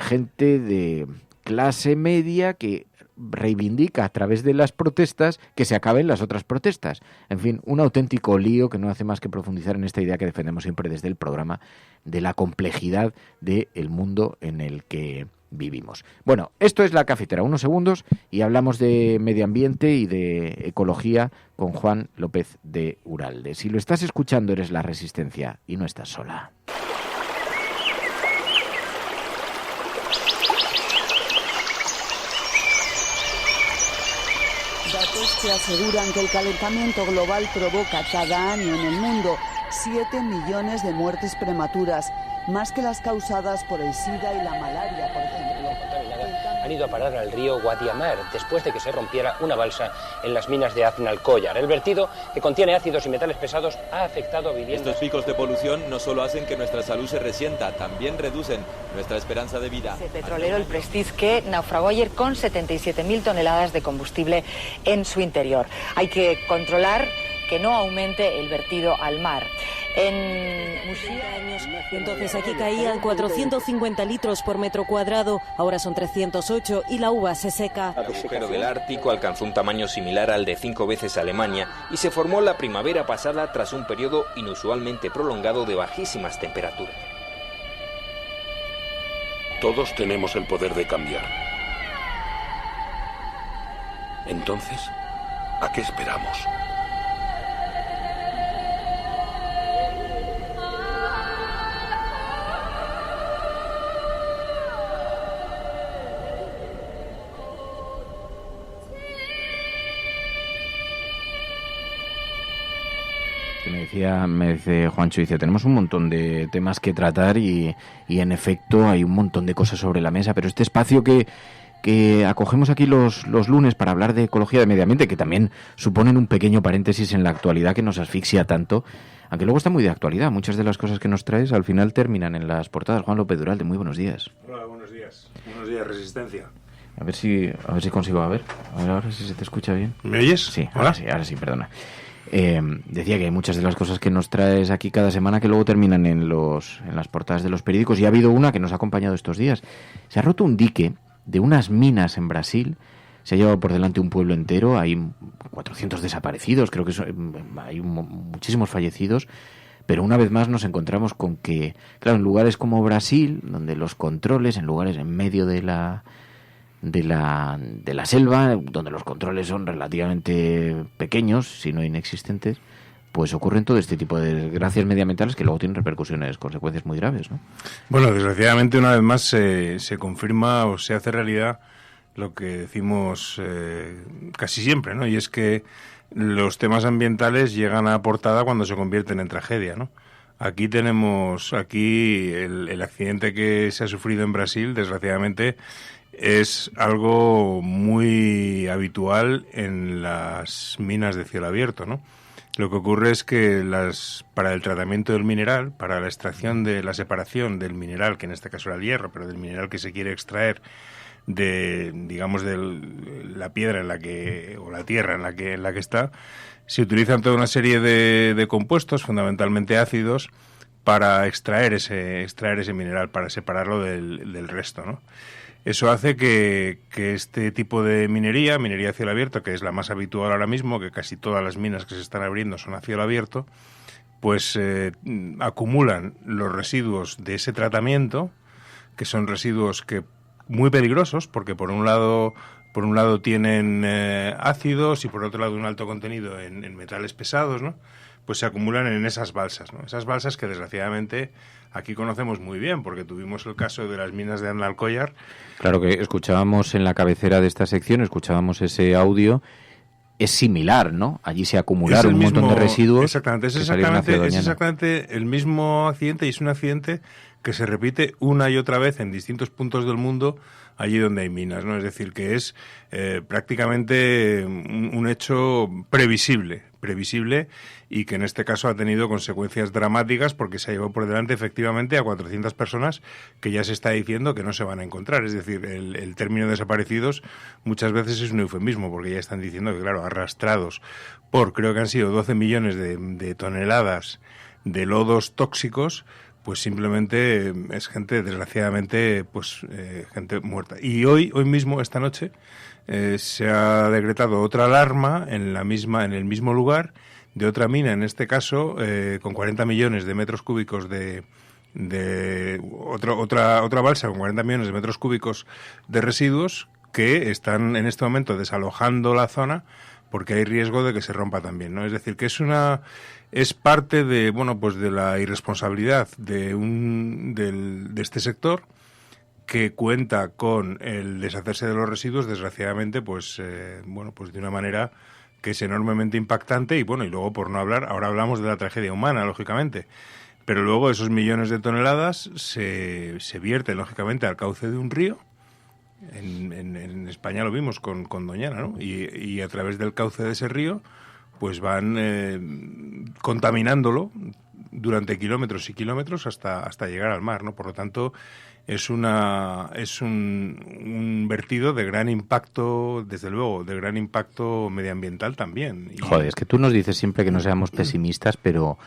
gente de clase media que reivindica a través de las protestas que se acaben las otras protestas. En fin, un auténtico lío que no hace más que profundizar en esta idea que defendemos siempre desde el programa de la complejidad del mundo en el que vivimos. Bueno, esto es La Cafetera, unos segundos y hablamos de medio ambiente y de ecología con Juan López de Uralde. Si lo estás escuchando, eres La Resistencia y no estás sola.
Datos que aseguran que el calentamiento global provoca cada año en el mundo 7 millones de muertes prematuras, más que las causadas por el SIDA y la malaria, por ejemplo.
Han ido a parar al río Guadiamar después de que se rompiera una balsa en las minas de Aznalcóllar. El vertido, que contiene ácidos y metales pesados, ha afectado a viviendas.
Estos picos de polución no solo hacen que nuestra salud se resienta, también reducen nuestra esperanza de vida.
El petrolero, el Prestige, que naufragó ayer con 77.000 toneladas de combustible en su interior. Hay que controlar que no aumente el vertido al mar. En
años, entonces aquí caían 450 litros por metro cuadrado, ahora son 308 y la uva se seca.
El agujero del Ártico alcanzó un tamaño similar al de 5 veces Alemania y se formó la primavera pasada tras un periodo inusualmente prolongado de bajísimas temperaturas.
Todos tenemos el poder de cambiar. Entonces, ¿a qué esperamos?
Me dice Juancho, dice, tenemos un montón de temas que tratar y en efecto hay un montón de cosas sobre la mesa, pero este espacio que acogemos aquí los lunes para hablar de ecología, de medio ambiente, que también suponen un pequeño paréntesis en la actualidad que nos asfixia tanto, aunque luego está muy de actualidad. Muchas de las cosas que nos traes al final terminan en las portadas. Juan López de Uralde, muy buenos días.
Hola, buenos días. Buenos días, Resistencia.
A ver si consigo, a ver ahora si se te escucha bien.
¿Me oyes?
Sí, ahora sí, perdona. Decía que hay muchas de las cosas que nos traes aquí cada semana que luego terminan en las portadas de los periódicos, y ha habido una que nos ha acompañado estos días. Se ha roto un dique de unas minas en Brasil, se ha llevado por delante un pueblo entero, hay 400 desaparecidos, creo que hay muchísimos fallecidos, pero una vez más nos encontramos con que, claro, en lugares como Brasil, donde los controles, en lugares en medio de la selva, donde los controles son relativamente pequeños, si no inexistentes, pues ocurren todo este tipo de desgracias medioambientales que luego tienen consecuencias muy graves, ¿no?
Bueno, desgraciadamente una vez más se confirma o se hace realidad lo que decimos casi siempre, ¿no? Y es que los temas ambientales llegan a portada cuando se convierten en tragedia, ¿no? Aquí tenemos el accidente que se ha sufrido en Brasil, desgraciadamente, es algo muy habitual en las minas de cielo abierto, ¿no? Lo que ocurre es que para el tratamiento del mineral, para la extracción de la separación del mineral, que en este caso era el hierro, pero del mineral que se quiere extraer de la piedra o la tierra en la que está, se utilizan toda una serie de compuestos, fundamentalmente ácidos, para extraer ese mineral, para separarlo del resto, ¿no? Eso hace que este tipo de minería a cielo abierto, que es la más habitual ahora mismo, que casi todas las minas que se están abriendo son a cielo abierto, pues acumulan los residuos de ese tratamiento, que son residuos muy peligrosos, porque por un lado tienen ácidos y por otro lado un alto contenido en metales pesados, ¿no? Pues se acumulan en esas balsas, ¿no? Esas balsas que desgraciadamente aquí conocemos muy bien, porque tuvimos el caso de las minas de Aznalcóllar.
Claro que escuchábamos en la cabecera de esta sección, escuchábamos ese audio. Es similar, ¿no? Allí se acumularon un montón de residuos.
Exactamente, es exactamente el mismo accidente, y es un accidente que se repite una y otra vez en distintos puntos del mundo, allí donde hay minas, ¿no? Es decir, que es prácticamente un hecho previsible, y que en este caso ha tenido consecuencias dramáticas, porque se ha llevado por delante efectivamente a 400 personas que ya se está diciendo que no se van a encontrar. Es decir, el término desaparecidos muchas veces es un eufemismo, porque ya están diciendo que, claro, arrastrados creo que han sido 12 millones de toneladas de lodos tóxicos, pues simplemente es gente, desgraciadamente, pues gente muerta. Y hoy mismo, esta noche, se ha decretado otra alarma en el mismo lugar, de otra mina, en este caso, con 40 millones de metros cúbicos de otra balsa con 40 millones de metros cúbicos de residuos que están en este momento desalojando la zona porque hay riesgo de que se rompa también, ¿no? Es decir, que es parte de, bueno, pues de la irresponsabilidad de este sector, que cuenta con el deshacerse de los residuos, desgraciadamente, pues bueno, pues de una manera que es enormemente impactante. Y bueno, y luego, por no hablar, ahora hablamos de la tragedia humana, lógicamente, pero luego esos millones de toneladas se vierten, lógicamente, al cauce de un río. En España lo vimos con Doñana, ¿no? Y a través del cauce de ese río, pues van contaminándolo durante kilómetros y kilómetros hasta llegar al mar, ¿no? Por lo tanto, es un vertido de gran impacto, desde luego, de gran impacto medioambiental también.
Joder, es que tú nos dices siempre que no seamos pesimistas, pero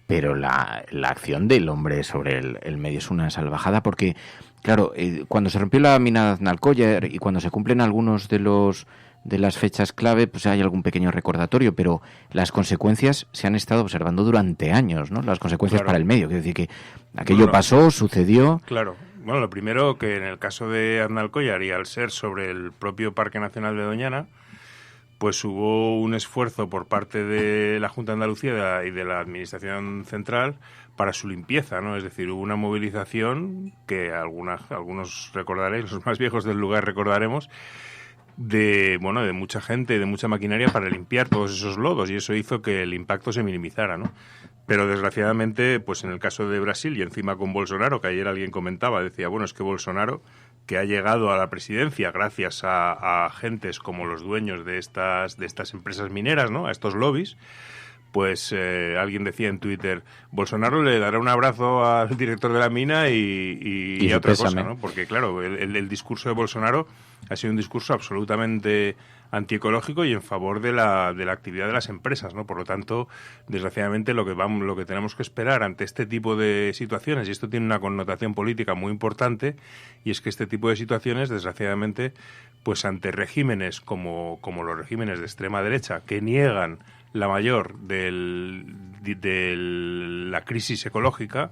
la acción del hombre sobre el medio es una salvajada, porque, claro, cuando se rompió la mina de Aznalcóllar y cuando se cumplen algunos de las fechas clave, pues hay algún pequeño recordatorio, pero las consecuencias se han estado observando durante años, ¿no? Las consecuencias para el medio, quiero decir que aquello pasó, sucedió.
Claro. Bueno, lo primero, que en el caso de Aznalcóllar y al ser sobre el propio Parque Nacional de Doñana, pues hubo un esfuerzo por parte de la Junta de Andalucía y de la Administración Central para su limpieza, ¿no? Es decir, hubo una movilización que algunos recordaréis, los más viejos del lugar recordaremos, de mucha gente, de mucha maquinaria para limpiar todos esos lodos, y eso hizo que el impacto se minimizara, ¿no? Pero desgraciadamente, pues en el caso de Brasil y encima con Bolsonaro, que ayer alguien comentaba, decía, bueno, es que Bolsonaro, que ha llegado a la presidencia gracias a agentes como los dueños de estas empresas mineras, ¿no? A estos lobbies, pues alguien decía en Twitter, Bolsonaro le dará un abrazo al director de la mina y otra cosa, ¿no? Porque claro, el discurso de Bolsonaro ha sido un discurso absolutamente antiecológico y en favor de la actividad de las empresas, ¿no? Por lo tanto, desgraciadamente, lo que tenemos que esperar ante este tipo de situaciones, y esto tiene una connotación política muy importante, y es que este tipo de situaciones, desgraciadamente, pues ante regímenes como los regímenes de extrema derecha, que niegan la mayor de la crisis ecológica,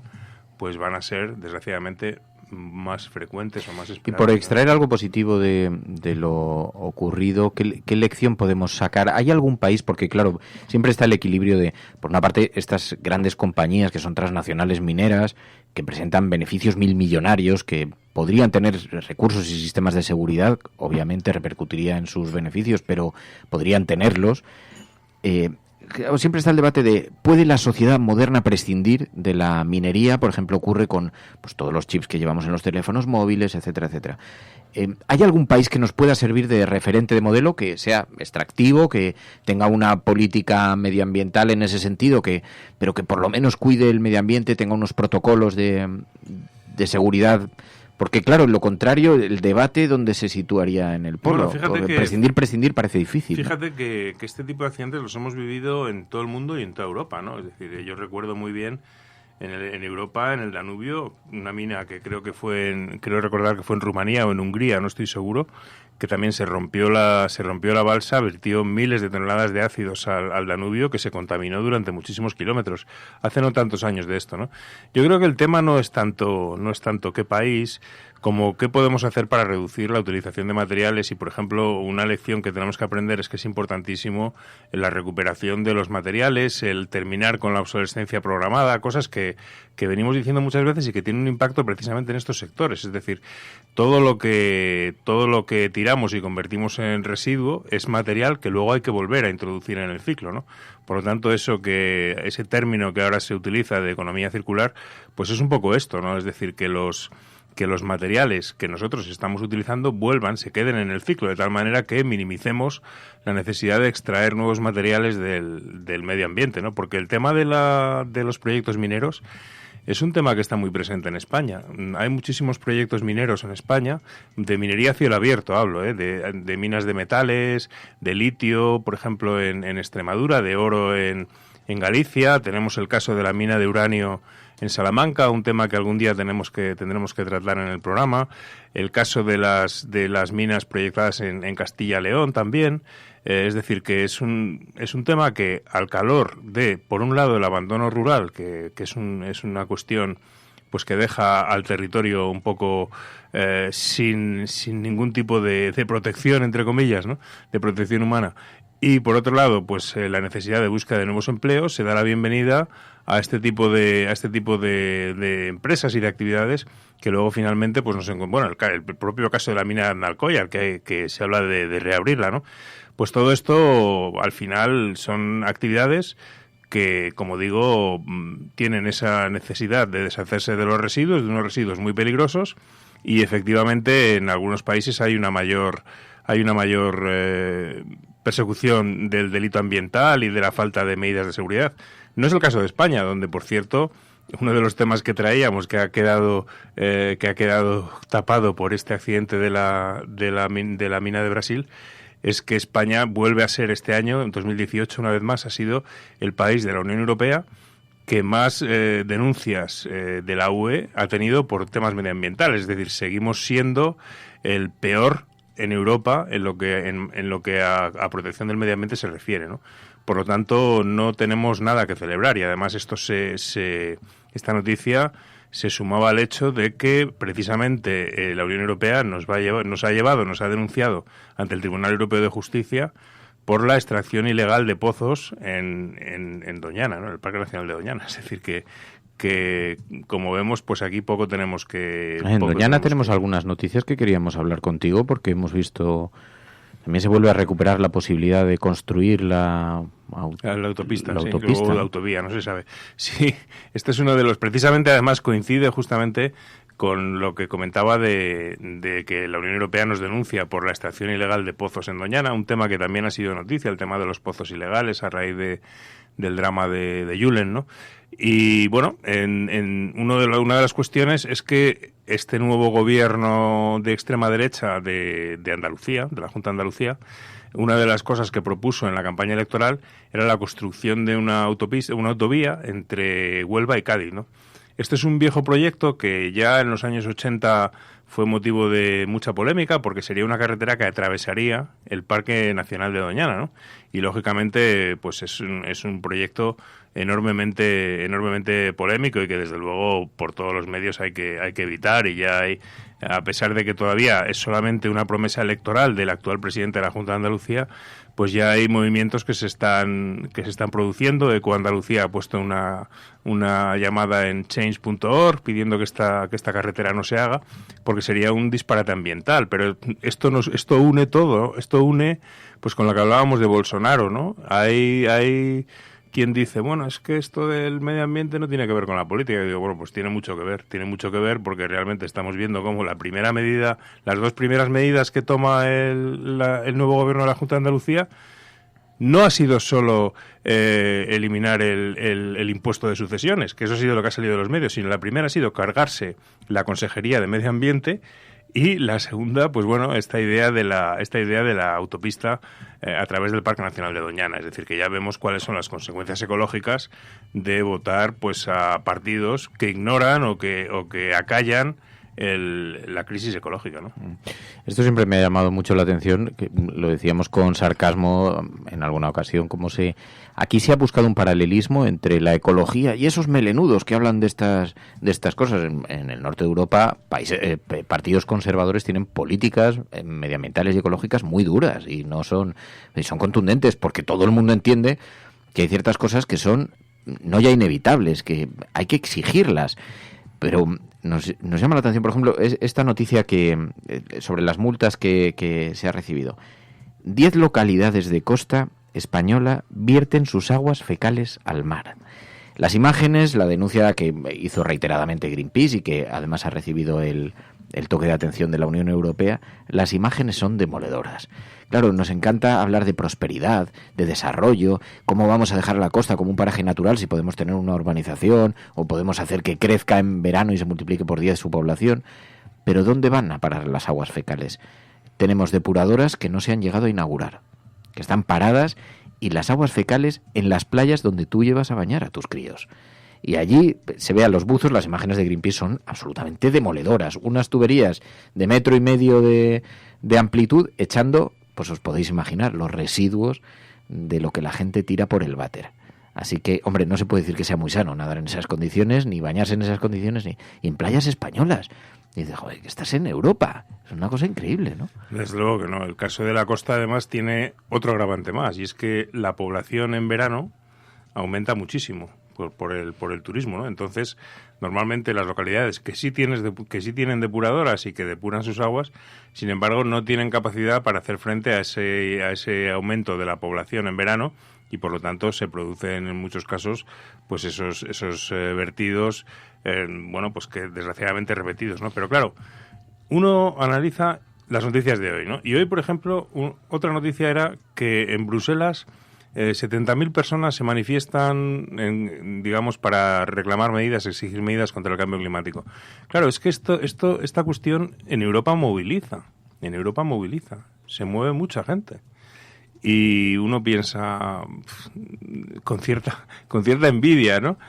pues van a ser, desgraciadamente, más frecuentes o más esperadas.
Y por extraer algo positivo de lo ocurrido, ¿qué lección podemos sacar? ¿Hay algún país? Porque, claro, siempre está el equilibrio de, por una parte, estas grandes compañías que son transnacionales mineras, que presentan beneficios milmillonarios, que podrían tener recursos y sistemas de seguridad, obviamente repercutiría en sus beneficios, pero podrían tenerlos. Siempre está el debate de, ¿puede la sociedad moderna prescindir de la minería? Por ejemplo, ocurre con pues, todos los chips que llevamos en los teléfonos móviles, etcétera, etcétera. ¿Hay algún país que nos pueda servir de referente de modelo, que sea extractivo, que tenga una política medioambiental en ese sentido, pero que por lo menos cuide el medio ambiente, tenga unos protocolos de seguridad? Porque, claro, en lo contrario, el debate, ¿dónde se situaría en el polo?
Bueno, fíjate que
prescindir parece difícil.
Fíjate,
¿no?
que este tipo de accidentes los hemos vivido en todo el mundo y en toda Europa, ¿no? Es decir, yo recuerdo muy bien en Europa, en el Danubio, una mina que creo recordar que fue en Rumanía o en Hungría, no estoy seguro, que también se rompió la balsa, vertió miles de toneladas de ácidos al Danubio, que se contaminó durante muchísimos kilómetros. Hace no tantos años de esto, ¿no? Yo creo que el tema no es tanto qué país, como qué podemos hacer para reducir la utilización de materiales. Y, por ejemplo, una lección que tenemos que aprender es que es importantísimo la recuperación de los materiales, el terminar con la obsolescencia programada, cosas que venimos diciendo muchas veces y que tienen un impacto precisamente en estos sectores. Es decir, todo lo que tiramos y convertimos en residuo es material que luego hay que volver a introducir en el ciclo, ¿no? Por lo tanto, ese término que ahora se utiliza de economía circular, pues es un poco esto, ¿no? Es decir, que los materiales que nosotros estamos utilizando se queden en el ciclo, de tal manera que minimicemos la necesidad de extraer nuevos materiales del medio ambiente, ¿no? Porque el tema de los proyectos mineros es un tema que está muy presente en España. Hay muchísimos proyectos mineros en España, de minería a cielo abierto hablo, de minas de metales, de litio, por ejemplo, en Extremadura, de oro en Galicia. Tenemos el caso de la mina de uranio Salamanca, un tema que algún día tendremos que tratar en el programa, el caso de las minas proyectadas en Castilla-León también. Es decir, que es un tema que, al calor de, por un lado, el abandono rural, que es una cuestión pues que deja al territorio un poco sin ningún tipo de protección, entre comillas, ¿no?, de protección humana, y por otro lado, pues la necesidad de búsqueda de nuevos empleos, se da la bienvenida a este tipo de empresas y de actividades que luego finalmente pues el propio caso de la mina de Andalcoya, que se habla de reabrirla, ¿no? Pues todo esto al final son actividades que, como digo, tienen esa necesidad de deshacerse de los residuos, de unos residuos muy peligrosos, y efectivamente en algunos países hay una mayor persecución del delito ambiental y de la falta de medidas de seguridad. No es el caso de España, donde, por cierto, uno de los temas que traíamos que ha quedado tapado por este accidente de la mina de Brasil, es que España vuelve a ser este año, en 2018, una vez más, ha sido el país de la Unión Europea que más denuncias de la UE ha tenido por temas medioambientales. Es decir, seguimos siendo el peor en Europa en lo que a protección del medio ambiente se refiere, ¿no? Por lo tanto, no tenemos nada que celebrar, y además esta noticia se sumaba al hecho de que precisamente la Unión Europea nos ha denunciado ante el Tribunal Europeo de Justicia por la extracción ilegal de pozos en Doñana, ¿no?, en el Parque Nacional de Doñana. Es decir, que como vemos, pues aquí poco tenemos que...
En Doñana tenemos algunas noticias que queríamos hablar contigo, porque hemos visto... También se vuelve a recuperar la posibilidad de construir la
autopista,
la
sí,
autopista.
Luego la autovía, no se sabe. Sí, este es uno de los... Precisamente, además, coincide justamente con lo que comentaba de que la Unión Europea nos denuncia por la extracción ilegal de pozos en Doñana, un tema que también ha sido noticia, el tema de los pozos ilegales a raíz del drama de Julen, ¿no? Y bueno, una de las cuestiones es que este nuevo gobierno de extrema derecha de Andalucía, de la Junta de Andalucía, una de las cosas que propuso en la campaña electoral era la construcción de una autovía entre Huelva y Cádiz, ¿no? Este es un viejo proyecto que ya en los años 80 fue motivo de mucha polémica, porque sería una carretera que atravesaría el Parque Nacional de Doñana, ¿no? Y lógicamente, pues es un proyecto enormemente polémico y que desde luego por todos los medios hay que evitar, y ya hay, a pesar de que todavía es solamente una promesa electoral del actual presidente de la Junta de Andalucía, pues ya hay movimientos que se están produciendo. Eco Andalucía ha puesto una llamada en change.org pidiendo que esta carretera no se haga, porque sería un disparate ambiental. Pero esto une todo, esto une pues con lo que hablábamos de Bolsonaro, ¿no? Hay quien dice, bueno, es que esto del medio ambiente no tiene que ver con la política. Yo digo, bueno, pues tiene mucho que ver, porque realmente estamos viendo cómo las dos primeras medidas que toma el nuevo gobierno de la Junta de Andalucía no ha sido solo eliminar el impuesto de sucesiones, que eso ha sido lo que ha salido de los medios, sino la primera ha sido cargarse la Consejería de Medio Ambiente, y la segunda, pues bueno, esta idea de la autopista a través del Parque Nacional de Doñana. Es decir, que ya vemos cuáles son las consecuencias ecológicas de votar pues a partidos que ignoran o que acallan la crisis ecológica, ¿no?
Esto siempre me ha llamado mucho la atención, que lo decíamos con sarcasmo en alguna ocasión, aquí se ha buscado un paralelismo entre la ecología y esos melenudos que hablan de estas cosas. En el norte de Europa, partidos conservadores tienen políticas medioambientales y ecológicas muy duras y son contundentes, porque todo el mundo entiende que hay ciertas cosas que son no ya inevitables, que hay que exigirlas. Pero nos llama la atención, por ejemplo, esta noticia sobre las multas que se ha recibido. 10 localidades de costa española vierten sus aguas fecales al mar. Las imágenes, la denuncia que hizo reiteradamente Greenpeace y que además ha recibido el toque de atención de la Unión Europea, las imágenes son demoledoras. Claro, nos encanta hablar de prosperidad, de desarrollo, cómo vamos a dejar la costa como un paraje natural si podemos tener una urbanización o podemos hacer que crezca en verano y se multiplique por 10 su población. Pero ¿dónde van a parar las aguas fecales? Tenemos depuradoras que no se han llegado a inaugurar, que están paradas, y las aguas fecales en las playas donde tú llevas a bañar a tus críos. Y allí se ve a los buzos, las imágenes de Greenpeace son absolutamente demoledoras. Unas tuberías de 1,5 metros de amplitud echando, pues os podéis imaginar, los residuos de lo que la gente tira por el váter. Así que, hombre, no se puede decir que sea muy sano nadar en esas condiciones, ni bañarse en esas condiciones, ni y en playas españolas. Y dices, joder, que estás en Europa. Es una cosa increíble, ¿no?
Desde luego que no. El caso de la costa, además, tiene otro agravante más, y es que la población en verano aumenta muchísimo por el turismo, ¿no? Entonces, normalmente las localidades que sí tienen depuradoras y que depuran sus aguas, sin embargo, no tienen capacidad para hacer frente a ese aumento de la población en verano, y por lo tanto se producen en muchos casos pues esos vertidos, bueno, pues que desgraciadamente repetidos, ¿no? Pero claro, uno analiza las noticias de hoy, ¿no? Y hoy, por ejemplo, otra noticia era que en Bruselas 70.000 personas se manifiestan, digamos, para reclamar medidas, exigir medidas contra el cambio climático. Claro, es que esta cuestión en Europa moviliza, se mueve mucha gente. Y uno piensa con cierta envidia, ¿no?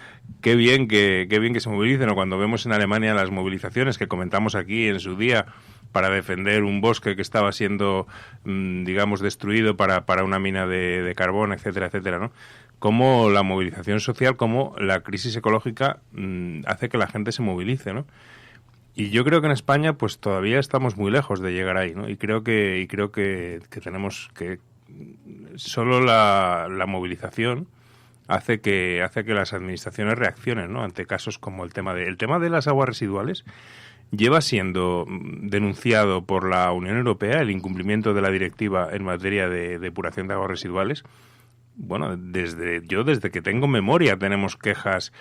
Qué bien que se movilicen. O cuando vemos en Alemania las movilizaciones que comentamos aquí en su día para defender un bosque que estaba siendo, digamos, destruido para una mina de carbón, etcétera, etcétera, ¿no? Cómo la movilización social, cómo la crisis ecológica hace que la gente se movilice, ¿no? Y yo creo que en España pues todavía estamos muy lejos de llegar ahí, ¿no? Y creo que tenemos que solo la movilización hace que las administraciones reaccionen, ¿no? Ante casos como el tema de las aguas residuales. Lleva siendo denunciado por la Unión Europea el incumplimiento de la directiva en materia de depuración de aguas residuales. Bueno, desde que tengo memoria tenemos quejas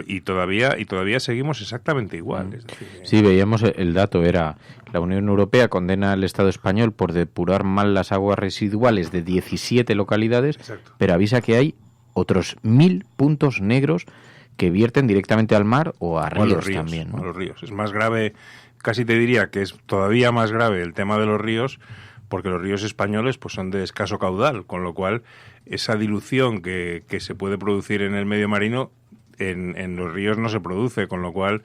y todavía seguimos exactamente igual. Es decir,
sí, veíamos el dato, era la Unión Europea condena al Estado español por depurar mal las aguas residuales de 17 localidades, exacto, pero avisa que hay otros 1.000 puntos negros que vierten directamente al mar o a ríos también, ¿no?
A los ríos. Es más grave, casi te diría que es todavía más grave el tema de los ríos, porque los ríos españoles pues son de escaso caudal, con lo cual esa dilución que se puede producir en el medio marino en los ríos no se produce, con lo cual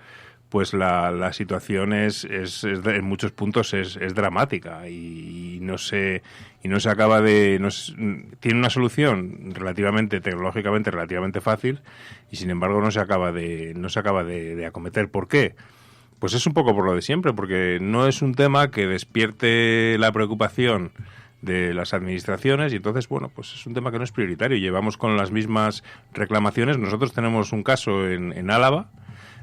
pues la situación es en muchos puntos es dramática y no se acaba de tiene una solución tecnológicamente relativamente fácil, y sin embargo no se acaba de acometer. ¿Por qué? Pues es un poco por lo de siempre, porque no es un tema que despierte la preocupación de las administraciones, y entonces, bueno, pues es un tema que no es prioritario. Llevamos con las mismas reclamaciones. Nosotros tenemos un caso en Álava,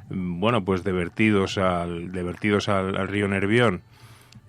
bueno, pues de vertidos al río Nervión,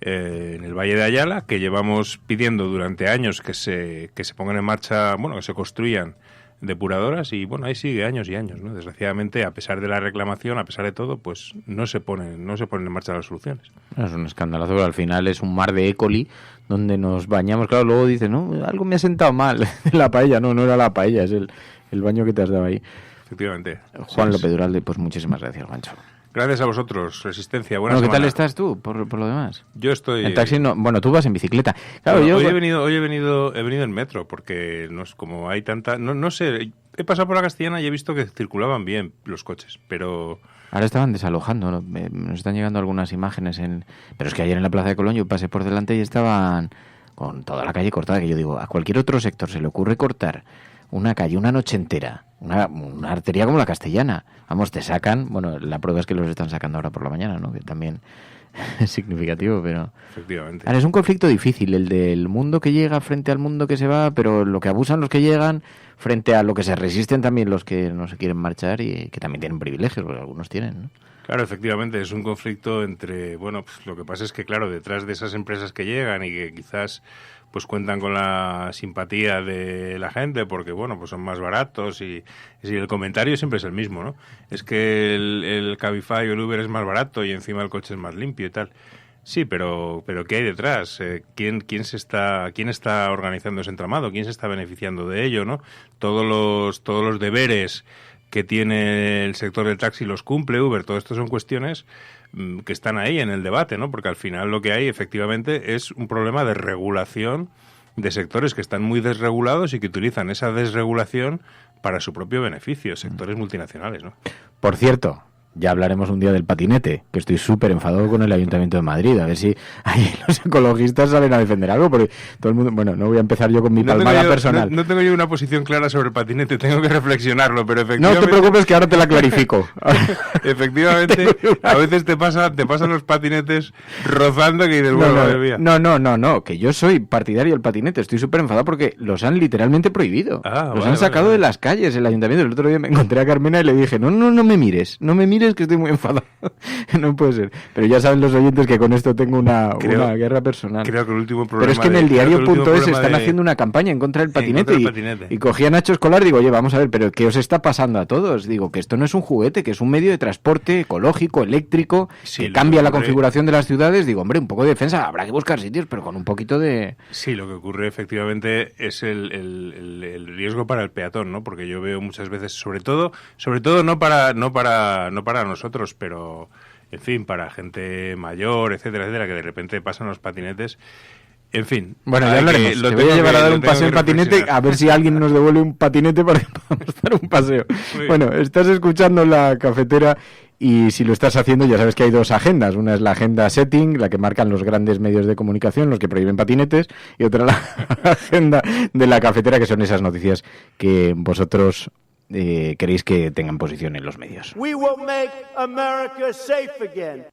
en el Valle de Ayala, que llevamos pidiendo durante años que se pongan en marcha, bueno, que se construyan depuradoras, y bueno, ahí sigue años y años, ¿no? Desgraciadamente, a pesar de la reclamación, a pesar de todo, pues no se ponen en marcha las soluciones.
Es un escandalazo, pero al final es un mar de E. coli donde nos bañamos. Claro, luego dices, no, algo me ha sentado mal la paella. No era la paella, es el baño que te has dado ahí.
Efectivamente.
Juan López Duralde, pues muchísimas gracias, Juancho.
Gracias a vosotros, Resistencia. Buena
semana. ¿Qué tal estás tú, por lo demás?
Yo estoy...
En taxi no... Bueno, tú vas en bicicleta. Claro,
hoy he venido en metro, porque no es como hay tanta... No sé, he pasado por la Castellana y he visto que circulaban bien los coches, pero...
Ahora estaban desalojando, ¿no? Nos están llegando algunas imágenes Pero es que ayer en la Plaza de Colón yo pasé por delante y estaban con toda la calle cortada, que yo digo, a cualquier otro sector se le ocurre cortar una calle una noche entera, una arteria como la Castellana. Vamos, te sacan, bueno, la prueba es que los están sacando ahora por la mañana, ¿no? Que también es significativo, pero...
Efectivamente.
Ahora, es un conflicto difícil, el del mundo que llega frente al mundo que se va, pero lo que abusan los que llegan frente a lo que se resisten también los que no se quieren marchar y que también tienen privilegios, porque algunos tienen, ¿no?
Claro, efectivamente, es un conflicto entre... Bueno, pues lo que pasa es que, claro, detrás de esas empresas que llegan y que quizás pues cuentan con la simpatía de la gente porque, bueno, pues son más baratos y el comentario siempre es el mismo, ¿no? Es que el Cabify o el Uber es más barato y encima el coche es más limpio y tal. Sí, pero ¿qué hay detrás? ¿Quién está organizando ese entramado? ¿Quién se está beneficiando de ello, no? Todos los deberes que tiene el sector del taxi los cumple Uber. Todo esto son cuestiones que están ahí en el debate, ¿no? Porque al final lo que hay efectivamente es un problema de regulación de sectores que están muy desregulados y que utilizan esa desregulación para su propio beneficio, sectores multinacionales, ¿no?
Por cierto, ya hablaremos un día del patinete, que estoy súper enfadado con el Ayuntamiento de Madrid, a ver si ahí los ecologistas salen a defender algo, porque todo el mundo, bueno, no voy a empezar yo con mi palmada personal.
No tengo yo una posición clara sobre el patinete, tengo que reflexionarlo, pero efectivamente...
No te preocupes que ahora te la clarifico.
Efectivamente, a veces te pasan los patinetes rozando que dices, bueno, madre mía.
No, que yo soy partidario del patinete, estoy súper enfadado porque los han literalmente prohibido. Los han sacado de las calles, el Ayuntamiento. El otro día me encontré a Carmena y le dije, no me mires, que estoy muy enfadado. No puede ser. Pero ya saben los oyentes que con esto tengo una guerra personal.
Creo que el último problema...
Pero es que en el diario.es están haciendo una campaña en contra del patinete, y cogí a Nacho Escolar y digo, oye, vamos a ver, pero ¿qué os está pasando a todos? Digo, que esto no es un juguete, que es un medio de transporte ecológico, eléctrico, que cambia la configuración de las ciudades. Digo, hombre, un poco de defensa, habrá que buscar sitios, pero con un poquito de...
Sí, lo que ocurre efectivamente es el riesgo para el peatón, ¿no? Porque yo veo muchas veces, sobre todo no para nosotros, pero en fin, para gente mayor, etcétera, que de repente pasan los patinetes. En fin.
Bueno, ya hablaremos. Te voy a llevar a dar un paseo en patinete, a ver si alguien nos devuelve un patinete para que podamos dar un paseo. Bueno, estás escuchando La Cafetera y si lo estás haciendo ya sabes que hay dos agendas. Una es la agenda setting, la que marcan los grandes medios de comunicación, los que prohíben patinetes, y otra la agenda de La Cafetera, que son esas noticias que vosotros... queréis que tengan posición en los medios.
We will make America safe again.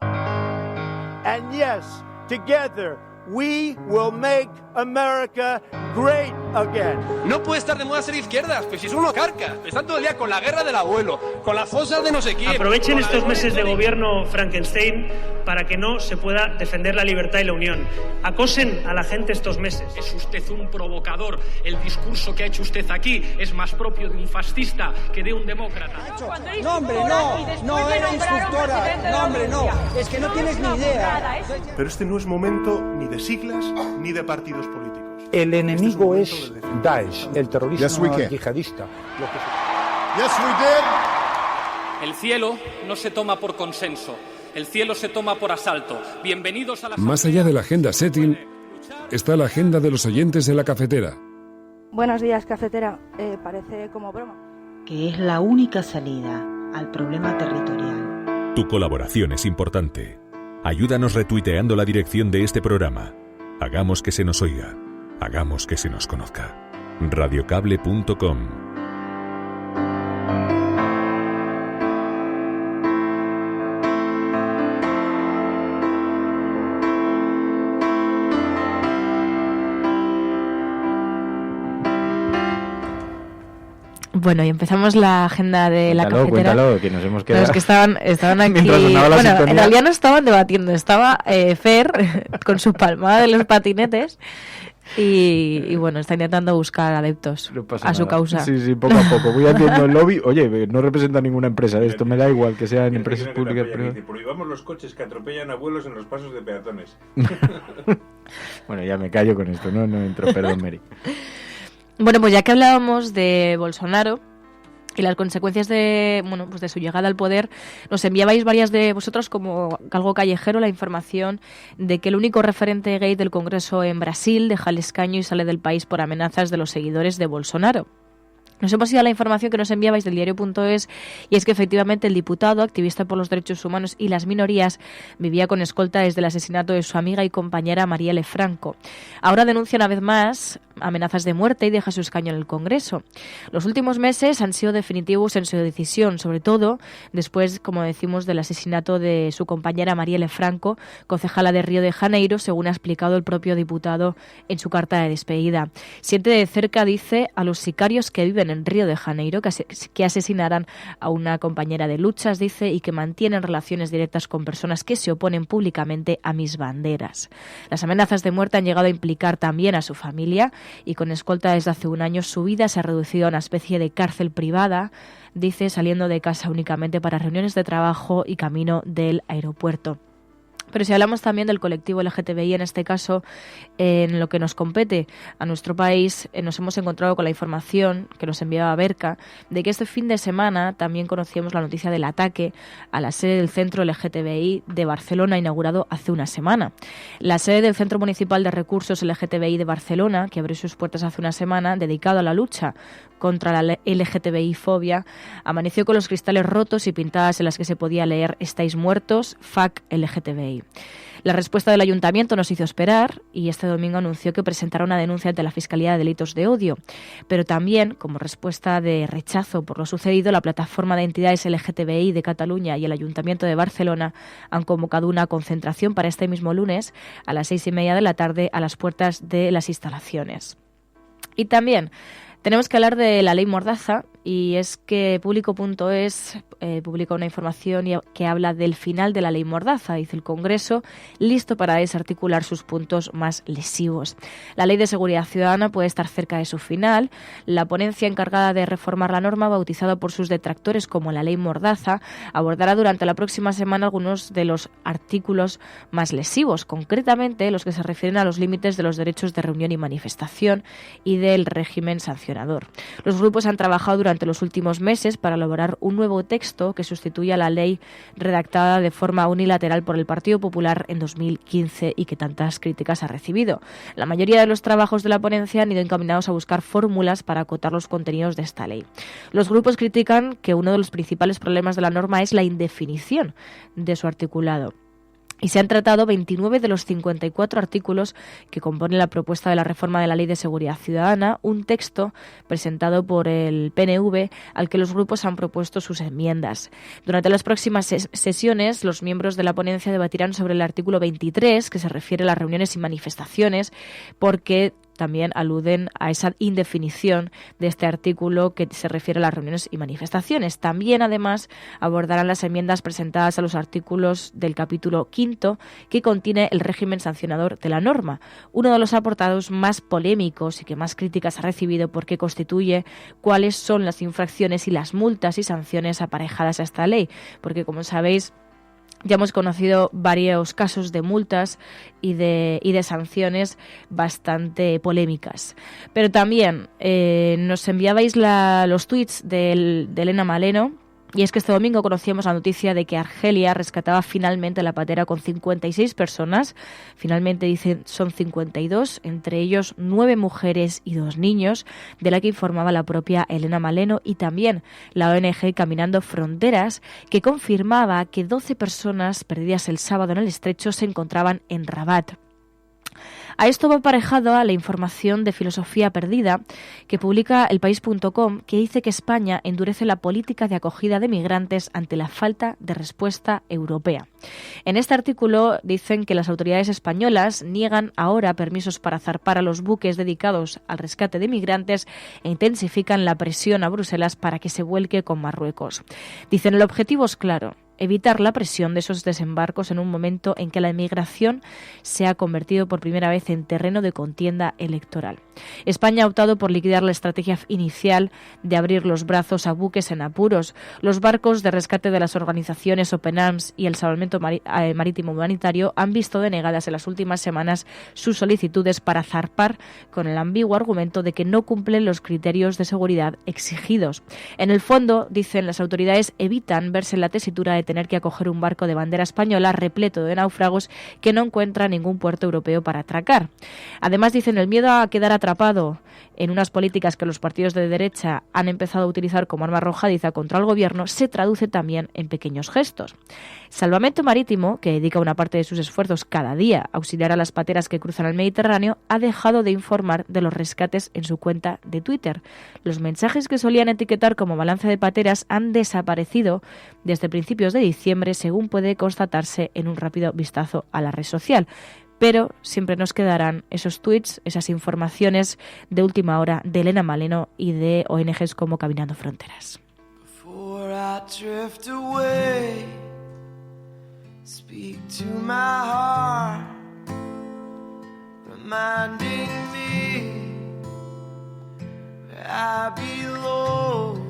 And yes, together we will make America great again.
No puede estar de moda ser izquierdas, pues si es uno carca. Están todo el día con la guerra del abuelo, con las fosas de no sé quién.
Aprovechen estos meses de gobierno Frankenstein para que no se pueda defender la libertad y la unión. Acosen a la gente estos meses.
Es usted un provocador. El discurso que ha hecho usted aquí es más propio de un fascista que de un demócrata.
No, hombre, no era instructora. No, hombre, no. Es que no tienes ni idea.
Pero este no es momento ni de siglas ni de partidos políticos.
El enemigo es Daesh, el terrorismo yihadista.
El cielo no se toma por consenso, el cielo se toma por asalto. Bienvenidos a la...
Más allá de la agenda setting, está la agenda de los oyentes de La Cafetera.
Buenos días, cafetera. Parece como broma.
Que es la única salida al problema territorial.
Tu colaboración es importante. Ayúdanos retuiteando la dirección de este programa. Hagamos que se nos oiga. Hagamos que se nos conozca. Radiocable.com.
Bueno, y empezamos la agenda de La Cafetera.
Cuéntalo, que nos hemos quedado...
Los que estaban aquí...
Bueno,
en realidad no estaban debatiendo. Estaba Fer con su palmada de los patinetes y bueno, está intentando buscar adeptos a su causa.
Sí, poco a poco. Voy haciendo el lobby. Oye, no representa ninguna empresa de esto. Me da igual que sean empresas públicas.
Prohibamos los coches que atropellan abuelos en los pasos de peatones.
Bueno, ya me callo con esto. No entro. Perdón, Mary.
Bueno, pues ya que hablábamos de Bolsonaro y las consecuencias de su llegada al poder, nos enviabais varias de vosotros como algo callejero la información de que el único referente gay del Congreso en Brasil deja el escaño y sale del país por amenazas de los seguidores de Bolsonaro. Nos hemos ido a la información que nos enviabais del diario.es y es que efectivamente el diputado, activista por los derechos humanos y las minorías, vivía con escolta desde el asesinato de su amiga y compañera Marielle Franco. Ahora denuncia una vez más amenazas de muerte y deja su escaño en el Congreso. Los últimos meses han sido definitivos en su decisión, sobre todo después, como decimos, del asesinato de su compañera Marielle Franco, concejala de Río de Janeiro, según ha explicado el propio diputado en su carta de despedida. Siente de cerca, dice, a los sicarios que viven en Río de Janeiro, que asesinaran a una compañera de luchas, dice, y que mantienen relaciones directas con personas que se oponen públicamente a mis banderas. Las amenazas de muerte han llegado a implicar también a su familia y con escolta desde hace un año su vida se ha reducido a una especie de cárcel privada, dice, saliendo de casa únicamente para reuniones de trabajo y camino del aeropuerto. Pero si hablamos también del colectivo LGTBI, en este caso, en lo que nos compete a nuestro país, nos hemos encontrado con la información que nos enviaba Berka de que este fin de semana también conocíamos la noticia del ataque a la sede del Centro LGTBI de Barcelona, inaugurado hace una semana. La sede del Centro Municipal de Recursos LGTBI de Barcelona, que abrió sus puertas hace una semana, dedicado a la lucha contra la LGTBI-fobia, amaneció con los cristales rotos y pintadas en las que se podía leer "Estáis muertos, fuck LGTBI". La respuesta del Ayuntamiento nos hizo esperar y este domingo anunció que presentará una denuncia ante la Fiscalía de Delitos de Odio. Pero también, como respuesta de rechazo por lo sucedido, la Plataforma de Entidades LGTBI de Cataluña y el Ayuntamiento de Barcelona han convocado una concentración para este mismo lunes a las 6:30 de la tarde a las puertas de las instalaciones. Y también tenemos que hablar de la ley Mordaza, y es que Público.es publica una información que habla del final de la ley Mordaza. Dice: el Congreso listo para desarticular sus puntos más lesivos. La ley de seguridad ciudadana puede estar cerca de su final. La ponencia encargada de reformar la norma, bautizada por sus detractores como la ley Mordaza, abordará durante la próxima semana algunos de los artículos más lesivos, concretamente los que se refieren a los límites de los derechos de reunión y manifestación y del régimen sancionador. Los grupos han trabajado durante los últimos meses para elaborar un nuevo texto que sustituya la ley redactada de forma unilateral por el Partido Popular en 2015 y que tantas críticas ha recibido. La mayoría de los trabajos de la ponencia han ido encaminados a buscar fórmulas para acotar los contenidos de esta ley. Los grupos critican que uno de los principales problemas de la norma es la indefinición de su articulado. Y se han tratado 29 de los 54 artículos que componen la propuesta de la reforma de la Ley de Seguridad Ciudadana, un texto presentado por el PNV al que los grupos han propuesto sus enmiendas. Durante las próximas sesiones, los miembros de la ponencia debatirán sobre el artículo 23, que se refiere a las reuniones y manifestaciones, porque también aluden a esa indefinición de este artículo que se refiere a las reuniones y manifestaciones. También, además, abordarán las enmiendas presentadas a los artículos del capítulo 5, que contiene el régimen sancionador de la norma, uno de los apartados más polémicos y que más críticas ha recibido porque constituye cuáles son las infracciones y las multas y sanciones aparejadas a esta ley, porque, como sabéis, ya hemos conocido varios casos de multas y de sanciones bastante polémicas. Pero también nos enviabais los tuits de Elena Maleno. Y es que este domingo conocíamos la noticia de que Argelia rescataba finalmente la patera con 56 personas. Finalmente dicen son 52, entre ellos 9 mujeres y 2 niños, de la que informaba la propia Elena Maleno y también la ONG Caminando Fronteras, que confirmaba que 12 personas perdidas el sábado en el estrecho se encontraban en Rabat. A esto va aparejado a la información de Filosofía Perdida que publica elpaís.com, que dice que España endurece la política de acogida de migrantes ante la falta de respuesta europea. En este artículo dicen que las autoridades españolas niegan ahora permisos para zarpar a los buques dedicados al rescate de migrantes e intensifican la presión a Bruselas para que se vuelque con Marruecos. Dicen: el objetivo es claro: evitar la presión de esos desembarcos en un momento en que la emigración se ha convertido por primera vez en terreno de contienda electoral. España ha optado por liquidar la estrategia inicial de abrir los brazos a buques en apuros. Los barcos de rescate de las organizaciones Open Arms y el Salvamento Marítimo Humanitario han visto denegadas en las últimas semanas sus solicitudes para zarpar con el ambiguo argumento de que no cumplen los criterios de seguridad exigidos. En el fondo, dicen las autoridades, evitan verse en la tesitura de tener que acoger un barco de bandera española repleto de náufragos que no encuentra ningún puerto europeo para atracar. Además, dicen, el miedo a quedar atrapado en unas políticas que los partidos de derecha han empezado a utilizar como arma arrojadiza contra el gobierno se traduce también en pequeños gestos. Salvamento Marítimo, que dedica una parte de sus esfuerzos cada día a auxiliar a las pateras que cruzan el Mediterráneo, ha dejado de informar de los rescates en su cuenta de Twitter. Los mensajes que solían etiquetar como balance de pateras han desaparecido desde principios de diciembre, según puede constatarse en un rápido vistazo a la red social. Pero siempre nos quedarán esos tweets, esas informaciones de última hora de Elena Maleno y de ONGs como Caminando Fronteras. Speak to my heart, reminding me where I belong.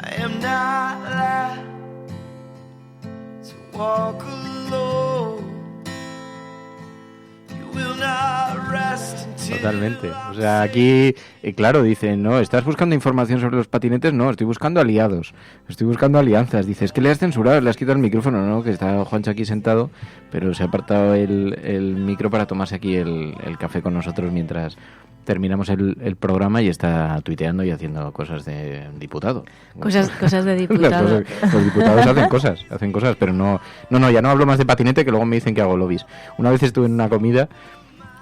I am not allowed to walk alone.
Totalmente. O sea, aquí, claro, dicen, no, ¿estás buscando información sobre los patinetes? No, estoy buscando aliados, estoy buscando alianzas. Dices, es que le has censurado, le has quitado el micrófono, ¿no? Que está Juancho aquí sentado, pero se ha apartado el micro para tomarse aquí el café con nosotros mientras terminamos el programa, y está tuiteando y haciendo cosas de diputado.
Cosas de diputado.
Los diputados hacen cosas, pero no, ya no hablo más de patinete, que luego me dicen que hago lobbies. Una vez estuve en una comida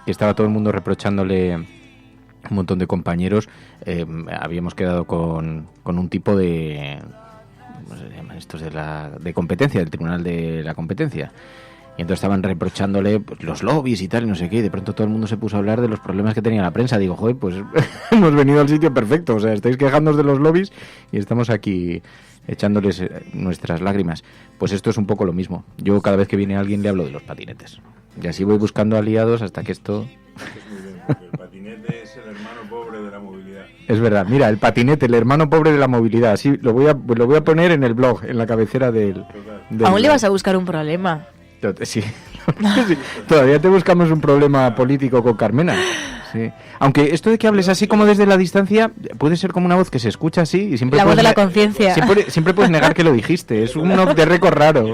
y estaba todo el mundo reprochándole, un montón de compañeros, habíamos quedado con un tipo de, ¿cómo se llama? Estos de competencia, del Tribunal de la Competencia. Y entonces estaban reprochándole pues, los lobbies y tal, y no sé qué, y de pronto todo el mundo se puso a hablar de los problemas que tenía la prensa. Digo, joder, pues hemos venido al sitio perfecto, o sea, estáis quejándoos de los lobbies y estamos aquí echándoles nuestras lágrimas. Pues esto es un poco lo mismo. Yo cada vez que viene alguien le hablo de los patinetes. Y así voy buscando aliados hasta que esto...
Es muy bien, porque el patinete es el hermano pobre de la movilidad.
Es verdad, mira, el patinete, el hermano pobre de la movilidad. Sí, lo voy a poner en el blog, en la cabecera del
Aún le vas a buscar un problema.
Sí. Todavía te buscamos un problema político con Carmena. Sí. Aunque esto de que hables así como desde la distancia puede ser como una voz que se escucha así y siempre
la voz de la conciencia.
Siempre puedes negar que lo dijiste. Es un off de récord raro.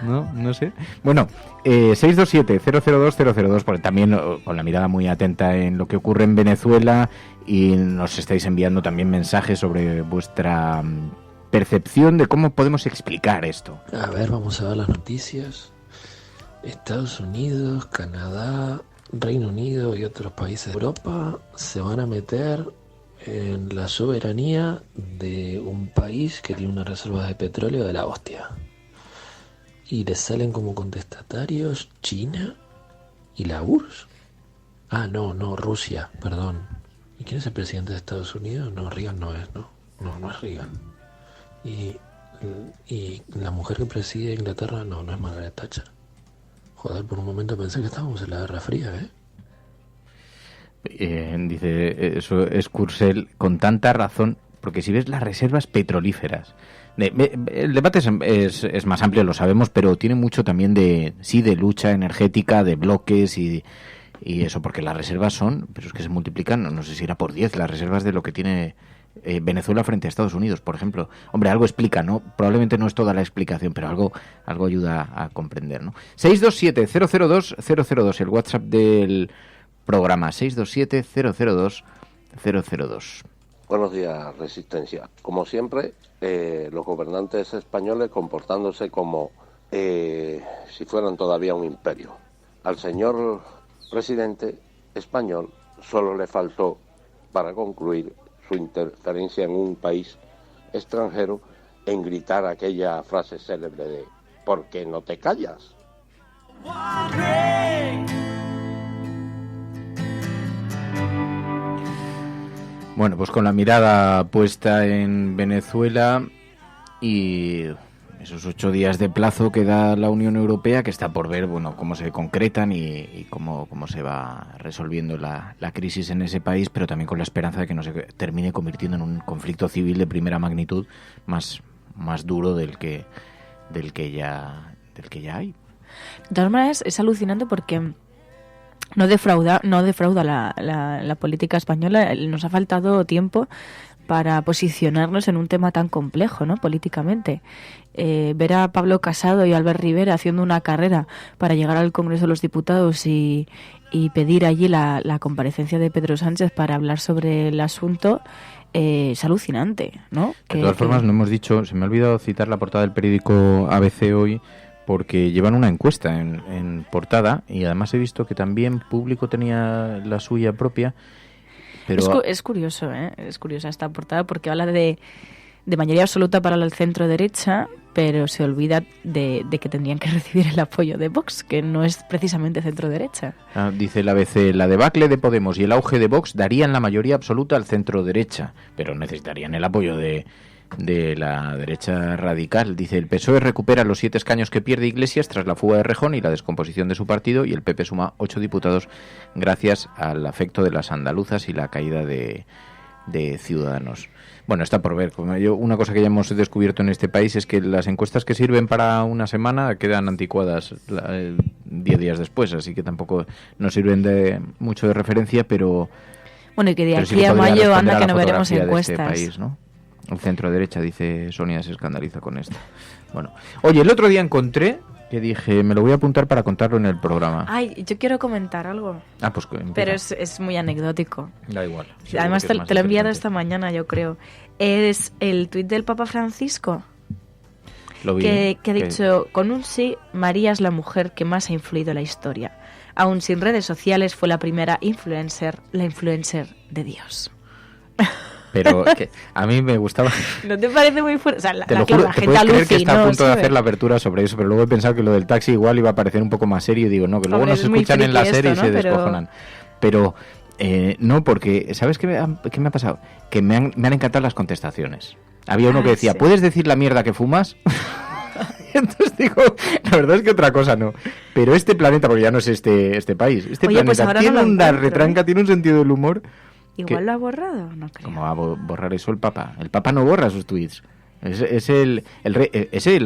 No sé. Bueno, 627-002-002, porque también con la mirada muy atenta en lo que ocurre en Venezuela, y nos estáis enviando también mensajes sobre vuestra percepción de cómo podemos explicar esto.
A ver, vamos a ver las noticias. Estados Unidos, Canadá, Reino Unido y otros países de Europa se van a meter en la soberanía de un país que tiene unas reservas de petróleo de la hostia. Y les salen como contestatarios China y la URSS. No, Rusia, perdón. ¿Y quién es el presidente de Estados Unidos? No, Reagan no es, ¿no? No es Reagan. Y la mujer que preside Inglaterra, no es Margaret Thatcher. Joder, por un momento pensé que estábamos en la Guerra Fría,
Dice, eso es Cursel, con tanta razón, porque si ves las reservas petrolíferas, el debate es más amplio, lo sabemos, pero tiene mucho también de lucha energética, de bloques y eso, porque las reservas son, pero es que se multiplican, no sé si era por 10 las reservas de lo que tiene Venezuela frente a Estados Unidos, por ejemplo. Hombre, algo explica, ¿no? Probablemente no es toda la explicación, pero algo ayuda a comprender, ¿no? 627-002-002, el WhatsApp del programa, 627-002-002.
Buenos días, Resistencia. Como siempre, los gobernantes españoles comportándose como si fueran todavía un imperio. Al señor presidente español solo le faltó, para concluir su interferencia en un país extranjero, en gritar aquella frase célebre de ¿por qué no te callas?
Bueno, pues con la mirada puesta en Venezuela y esos 8 días de plazo que da la Unión Europea, que está por ver, bueno, cómo se concretan y cómo se va resolviendo la crisis en ese país, pero también con la esperanza de que no se termine convirtiendo en un conflicto civil de primera magnitud más duro del que ya hay.
De todas maneras, es alucinante porque no defrauda la política española. Nos ha faltado tiempo para posicionarnos en un tema tan complejo, ¿no? Políticamente. Ver a Pablo Casado y Albert Rivera haciendo una carrera para llegar al Congreso de los Diputados y pedir allí la comparecencia de Pedro Sánchez para hablar sobre el asunto es alucinante, ¿no?
De todas formas, no hemos dicho, se me ha olvidado citar la portada del periódico ABC hoy, porque llevan una encuesta en portada, y además he visto que también Público tenía la suya propia. Pero
es curioso, es curiosa esta portada, porque habla de mayoría absoluta para el centro derecha, pero se olvida de que tendrían que recibir el apoyo de Vox, que no es precisamente centro derecha.
Dice el ABC, la debacle de Podemos y el auge de Vox darían la mayoría absoluta al centro derecha, pero necesitarían el apoyo de la derecha radical. Dice, el PSOE recupera los 7 escaños que pierde Iglesias tras la fuga de Rejón y la descomposición de su partido, y el PP suma 8 diputados gracias al afecto de las andaluzas y la caída de Ciudadanos. Bueno, está por ver. Una cosa que ya hemos descubierto en este país es que las encuestas que sirven para una semana quedan anticuadas 10 días después, así que tampoco nos sirven de mucho de referencia, pero...
Bueno, y que de
pero
aquí
sí
a
podría
mayo
responder
anda
a
que
la
no veremos
fotografía de
encuestas.
este país, ¿no? El centro derecha, dice Sonia, se escandaliza con esto. Bueno, oye, el otro día encontré que dije, me lo voy a apuntar para contarlo en el programa.
Ay, yo quiero comentar algo.
Ah, pues empieza.
Pero es muy anecdótico.
Da igual.
Además te lo he enviado esta mañana, yo creo. Es el tuit del Papa Francisco.
Lo vi,
que ha dicho, con un sí, María es la mujer que más ha influido en la historia. Aún sin redes sociales fue la primera influencer, la influencer de Dios.
Pero que a mí me gustaba...
¿No te parece muy fuerte? O sea,
te lo juro,
la
te
gente
puedes creer que está a punto de
¿sabes?
hacer la apertura sobre eso, pero luego he pensado que lo del taxi igual iba a parecer un poco más serio y digo, no, que luego
Hombre,
nos escuchan en la serie y se descojonan. Pero no, porque ¿sabes qué me ha pasado? Que me han encantado las contestaciones. Había uno que decía,
sí.
¿puedes decir la mierda que fumas? Y entonces digo, la verdad es que otra cosa no. Pero este planeta, porque ya no es este país, este
Oye, pues
planeta
ahora
tiene
no lo
una
encuentro,
retranca, tiene un sentido del humor.
Igual lo ha borrado, no creo.
¿Cómo va a borrar eso el Papa? El Papa no borra sus tweets. Es el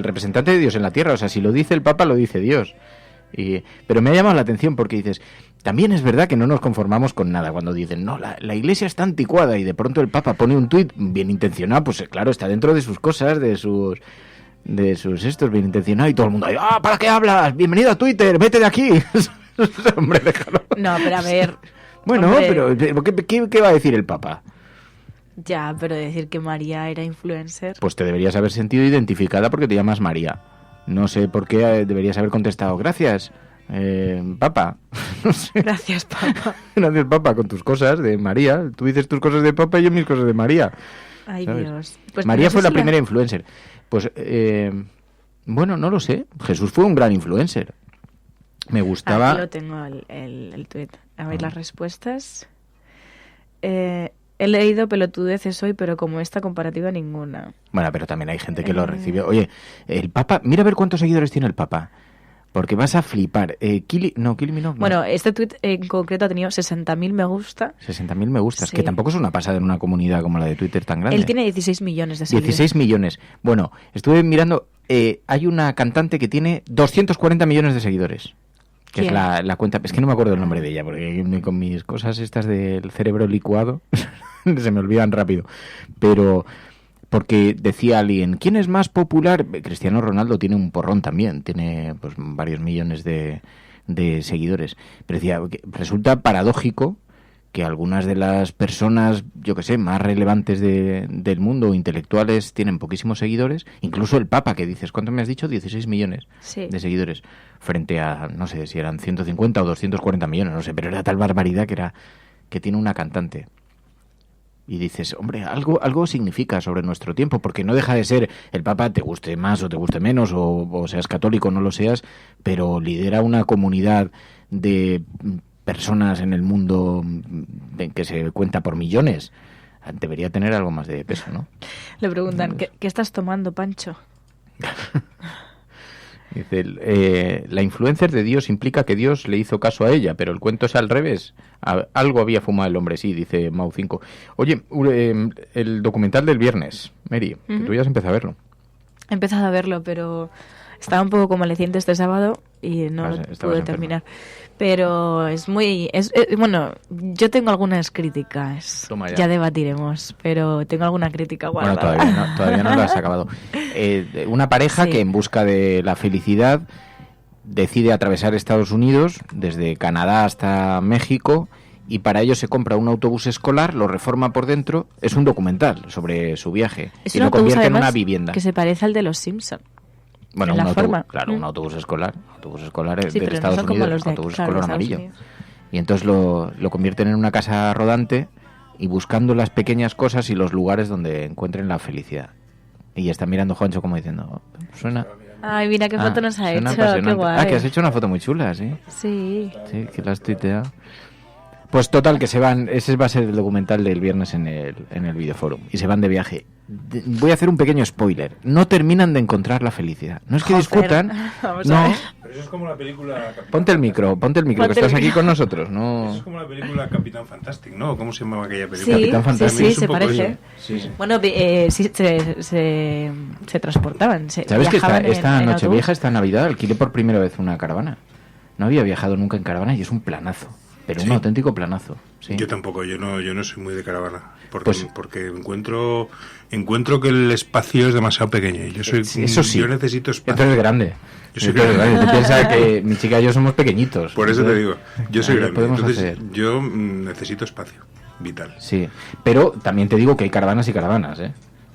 representante de Dios en la tierra. O sea, si lo dice el Papa, lo dice Dios. Pero me ha llamado la atención porque dices, también es verdad que no nos conformamos con nada. Cuando dicen, no, la Iglesia está anticuada y de pronto el Papa pone un tuit bien intencionado, pues claro, está dentro de sus cosas, de sus estos bien intencionados y todo el mundo ahí, ¿para qué hablas? Bienvenido a Twitter, vete de aquí. Hombre, déjalo.
No, pero a ver...
Bueno,
hombre,
pero ¿qué va a decir el Papa?
Ya, pero decir que María era influencer...
Pues te deberías haber sentido identificada porque te llamas María. No sé por qué deberías haber contestado, gracias, Papa. No sé.
Gracias, Papa.
Gracias, Papa, con tus cosas de María. Tú dices tus cosas de Papa y yo mis cosas de María.
Ay,
¿sabes?
Dios. Pues
María
no sé
fue la
si
primera influencer. Pues, bueno, no lo sé. Jesús fue un gran influencer. Me gustaba...
Aquí lo tengo, el tuit. A ver las respuestas. He leído pelotudeces hoy, pero como esta comparativa ninguna.
Bueno, pero también hay gente que lo recibe. Oye, el Papa... Mira a ver cuántos seguidores tiene el Papa. Porque vas a flipar. Kill Me No.
Bueno, este tuit en concreto ha tenido 60.000 me gusta.
60.000 me gustas,
Sí.
que tampoco es una pasada en una comunidad como la de Twitter tan grande.
Él tiene 16 millones de seguidores.
16 millones. Bueno, estuve mirando... hay una cantante que tiene 240 millones de seguidores. Que
¿Quién?
es la cuenta... Es que no me acuerdo el nombre de ella, porque con mis cosas estas del cerebro licuado se me olvidan rápido. Pero... Porque decía alguien, ¿quién es más popular? Cristiano Ronaldo tiene un porrón también, tiene pues varios millones de seguidores. Pero decía, resulta paradójico que algunas de las personas, yo que sé, más relevantes del mundo, intelectuales, tienen poquísimos seguidores. Incluso el Papa, que dices, ¿cuánto me has dicho? 16 millones
Sí.
de seguidores. Frente a, no sé, si eran 150 o 240 millones, no sé, pero era tal barbaridad que tiene una cantante. Y dices, hombre, algo significa sobre nuestro tiempo, porque no deja de ser el Papa, te guste más o te guste menos, o seas católico o no lo seas, pero lidera una comunidad de personas en el mundo que se cuenta por millones. Debería tener algo más de peso, ¿no?
Le preguntan, ¿qué estás tomando, Pancho?
Dice, la influencer de Dios implica que Dios le hizo caso a ella, pero el cuento es al revés. Algo había fumado el hombre, sí, dice Mau 5. Oye, el documental del viernes, Mary, que tú ya has empezado a verlo.
He empezado a verlo, pero estaba un poco convaleciente este sábado y no lo
estabas
pude
enferma.
terminar. Pero es muy... bueno, yo tengo algunas críticas.
Toma ya.
Ya debatiremos, pero tengo alguna crítica
Bueno,
guardada.
todavía no lo has acabado. Una pareja
Sí.
que en busca de la felicidad decide atravesar Estados Unidos, desde Canadá hasta México, y para ello se compra un autobús escolar, lo reforma por dentro. Es un documental sobre su viaje
Es
y
un
lo
autobús,
convierte en
además,
una vivienda.
que se parece al de los Simpson.
Bueno,
en
un
la
autobús,
forma.
claro, un autobús escolar. Autobús escolar
Sí,
de
pero no
Estados
son como
Unidos,
los de aquí,
autobús
claro,
escolar
de Estados
amarillo.
Unidos.
Y entonces lo convierten en una casa rodante y buscando las pequeñas cosas y los lugares donde encuentren la felicidad. Y está mirando Juancho como diciendo, suena...
Ay, mira qué foto nos ha
suena
hecho, qué
apasionante.
guay.
Que has hecho una foto muy chula, ¿sí?
Sí.
Sí, que la has tuiteado. Pues total, que se van, ese va a ser el documental del viernes en el Videoforum, y se van de viaje. Voy a hacer un pequeño spoiler. No terminan de encontrar la felicidad. No es que
Joder.
discutan,
Vamos a
no.
ver.
Pero eso es como la película Capitán
Ponte el micro,
Ponte
que
el
estás aquí
micro.
con nosotros, no.
Eso es como la película Capitán Fantastic, ¿no? ¿Cómo se llamaba aquella película?
Sí,
Capitán Fantastic.
sí,
Es un
se
poco
parece.
eso. Sí, sí.
Bueno, sí, se transportaban.
¿Sabes que esta Nochevieja, esta Navidad, alquilé por primera vez una caravana? No había viajado nunca en caravana y es un planazo, pero un auténtico planazo. ¿Sí?
Yo tampoco, yo no soy muy de caravana, porque encuentro que el espacio es demasiado pequeño. Yo necesito espacio.
Esto es grande.
Yo soy grande.
Tú piensas que mi chica y yo somos pequeñitos.
Por eso te digo, yo soy grande. Entonces,
hacer.
yo necesito espacio vital.
Sí, pero también te digo que hay caravanas y caravanas, ¿eh?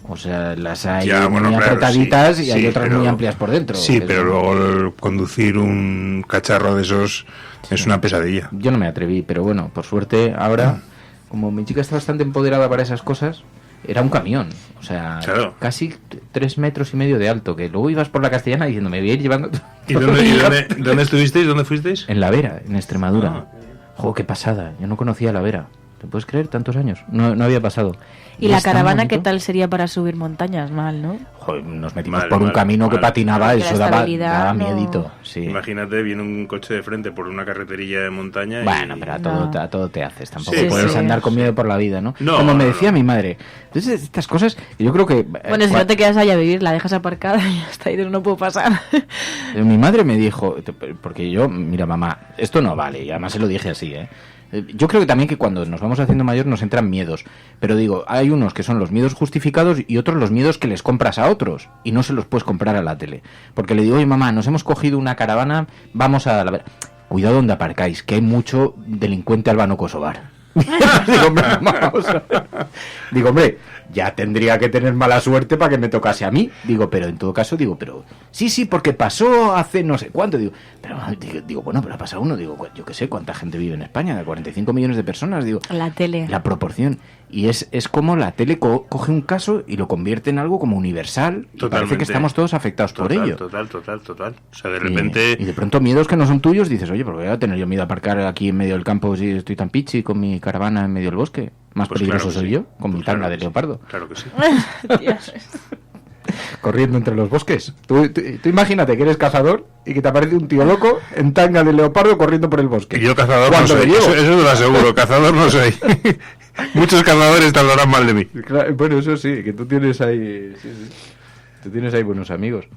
O sea, las hay muy apretaditas
sí,
y hay otras muy amplias por dentro.
Sí, pero luego conducir un cacharro de esos es una pesadilla.
Yo no me atreví, pero bueno, por suerte ahora, como mi chica está bastante empoderada para esas cosas, era un camión, o sea, casi 3 metros y medio de alto, que luego ibas por la Castellana diciendo, me voy a ir llevando...
¿Y dónde estuvisteis? ¿Dónde fuisteis?
En La Vera, en Extremadura. ¡Jo, qué pasada! Yo no conocía La Vera. ¿Te puedes creer? Tantos años. No había pasado.
¿Y la caravana qué tal sería para subir montañas? Mal, ¿no?
Joder, nos metimos por un camino que patinaba, eso daba miedito. Sí.
Imagínate, viene un coche de frente por una carreterilla de montaña.
Bueno, pero a todo te haces. Tampoco puedes andar con miedo por la vida, ¿no? Como me decía mi madre. Entonces, estas cosas, yo creo que...
Bueno, si no te quedas allá a vivir, la dejas aparcada y hasta ahí no puedo pasar.
Mi madre me dijo, porque yo, mira, mamá, esto no vale, y además se lo dije así, ¿eh? Yo creo que también que cuando nos vamos haciendo mayor nos entran miedos, pero digo, hay unos que son los miedos justificados y otros los miedos que les compras a otros y no se los puedes comprar a la tele, porque le digo, oye mamá, nos hemos cogido una caravana, vamos a la... Cuidado donde aparcáis, que hay mucho delincuente albano-kosovar. Digo, hombre, ya tendría que tener mala suerte para que me tocase a mí. Digo, pero en todo caso, pero sí, porque pasó hace no sé cuánto. Digo, bueno, pero ha pasado uno. Digo, yo qué sé, cuánta gente vive en España, de 45 millones de personas. Digo,
la tele.
La proporción. Y es como la tele coge un caso y lo convierte en algo como universal. Y parece que estamos todos afectados por ello.
Total. O sea, de repente...
Y de pronto miedos que no son tuyos, dices, oye, ¿por qué voy a tener yo miedo a aparcar aquí en medio del campo si estoy tan pichi con mi caravana en medio del bosque? Más peligroso soy yo, con mi tanga de leopardo.
Claro que sí.
Corriendo entre los bosques. Tú imagínate que eres cazador y que te aparece un tío loco en tanga de leopardo corriendo por el bosque.
Y yo cazador no soy, eso te lo aseguro, cazador no soy. Muchos cazadores te hablarán mal de mí.
Claro, bueno, eso sí, que tú tienes ahí... Sí. Tú tienes ahí buenos amigos.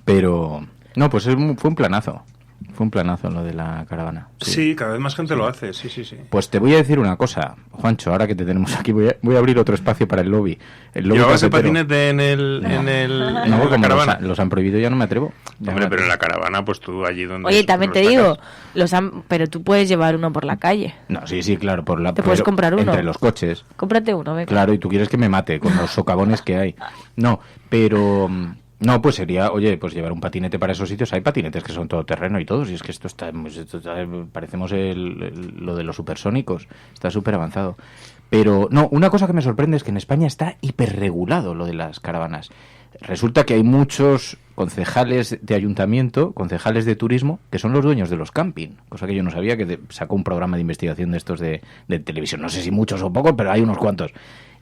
Pero... No, pues fue un planazo. Fue un planazo lo de la caravana.
Sí, cada vez más gente lo hace, sí.
Pues te voy a decir una cosa, Juancho, ahora que te tenemos aquí, voy a abrir otro espacio para el lobby.
¿Llevabas el patinete en el
No, como los han prohibido, ya no me atrevo.
Hombre, pero en la caravana, pues tú allí donde...
Oye, también te digo, pero tú puedes llevar uno por la calle.
No, sí, claro.
Te puedes comprar uno.
Entre los coches.
Cómprate uno, venga.
Claro, y tú quieres que me mate con los socavones que hay. No, pero... No, pues sería, oye, pues llevar un patinete para esos sitios. Hay patinetes que son todoterreno y todos, y es que esto está parecemos lo de los supersónicos, está súper avanzado. Pero, no, una cosa que me sorprende es que en España está hiperregulado lo de las caravanas. Resulta que hay muchos concejales de ayuntamiento, concejales de turismo, que son los dueños de los camping, cosa que yo no sabía, que sacó un programa de investigación de estos de televisión, no sé si muchos o pocos, pero hay unos cuantos.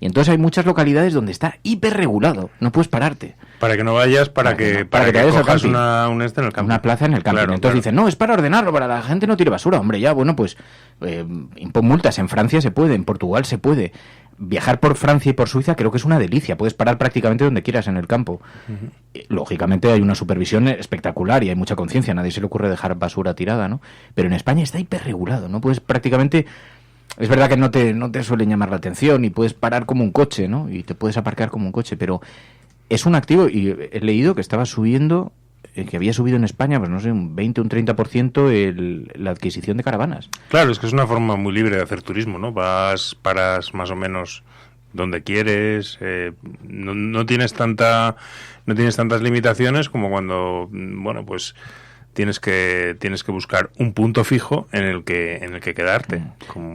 Y entonces hay muchas localidades donde está hiperregulado, no puedes pararte.
Para que no vayas, para que cojas una en el camping.
Una plaza en el camping. Claro, entonces dicen, no, es para ordenarlo, para la gente no tire basura. Hombre, ya, bueno, pues impon multas. En Francia se puede, en Portugal se puede. Viajar por Francia y por Suiza creo que es una delicia. Puedes parar prácticamente donde quieras en el campo. Lógicamente hay una supervisión espectacular y hay mucha conciencia. A nadie se le ocurre dejar basura tirada, ¿no? Pero en España está hiperregulado, ¿no? Puedes prácticamente... Es verdad que no te suelen llamar la atención y puedes parar como un coche, ¿no? Y te puedes aparcar como un coche, pero es un activo. Y he leído que estaba subiendo, que había subido en España, pues no sé, un 20 o un 30% la adquisición de caravanas.
Claro, es que es una forma muy libre de hacer turismo, ¿no? Paras más o menos donde quieres, no tienes tantas limitaciones como cuando, bueno, pues... Tienes que buscar un punto fijo en el que quedarte.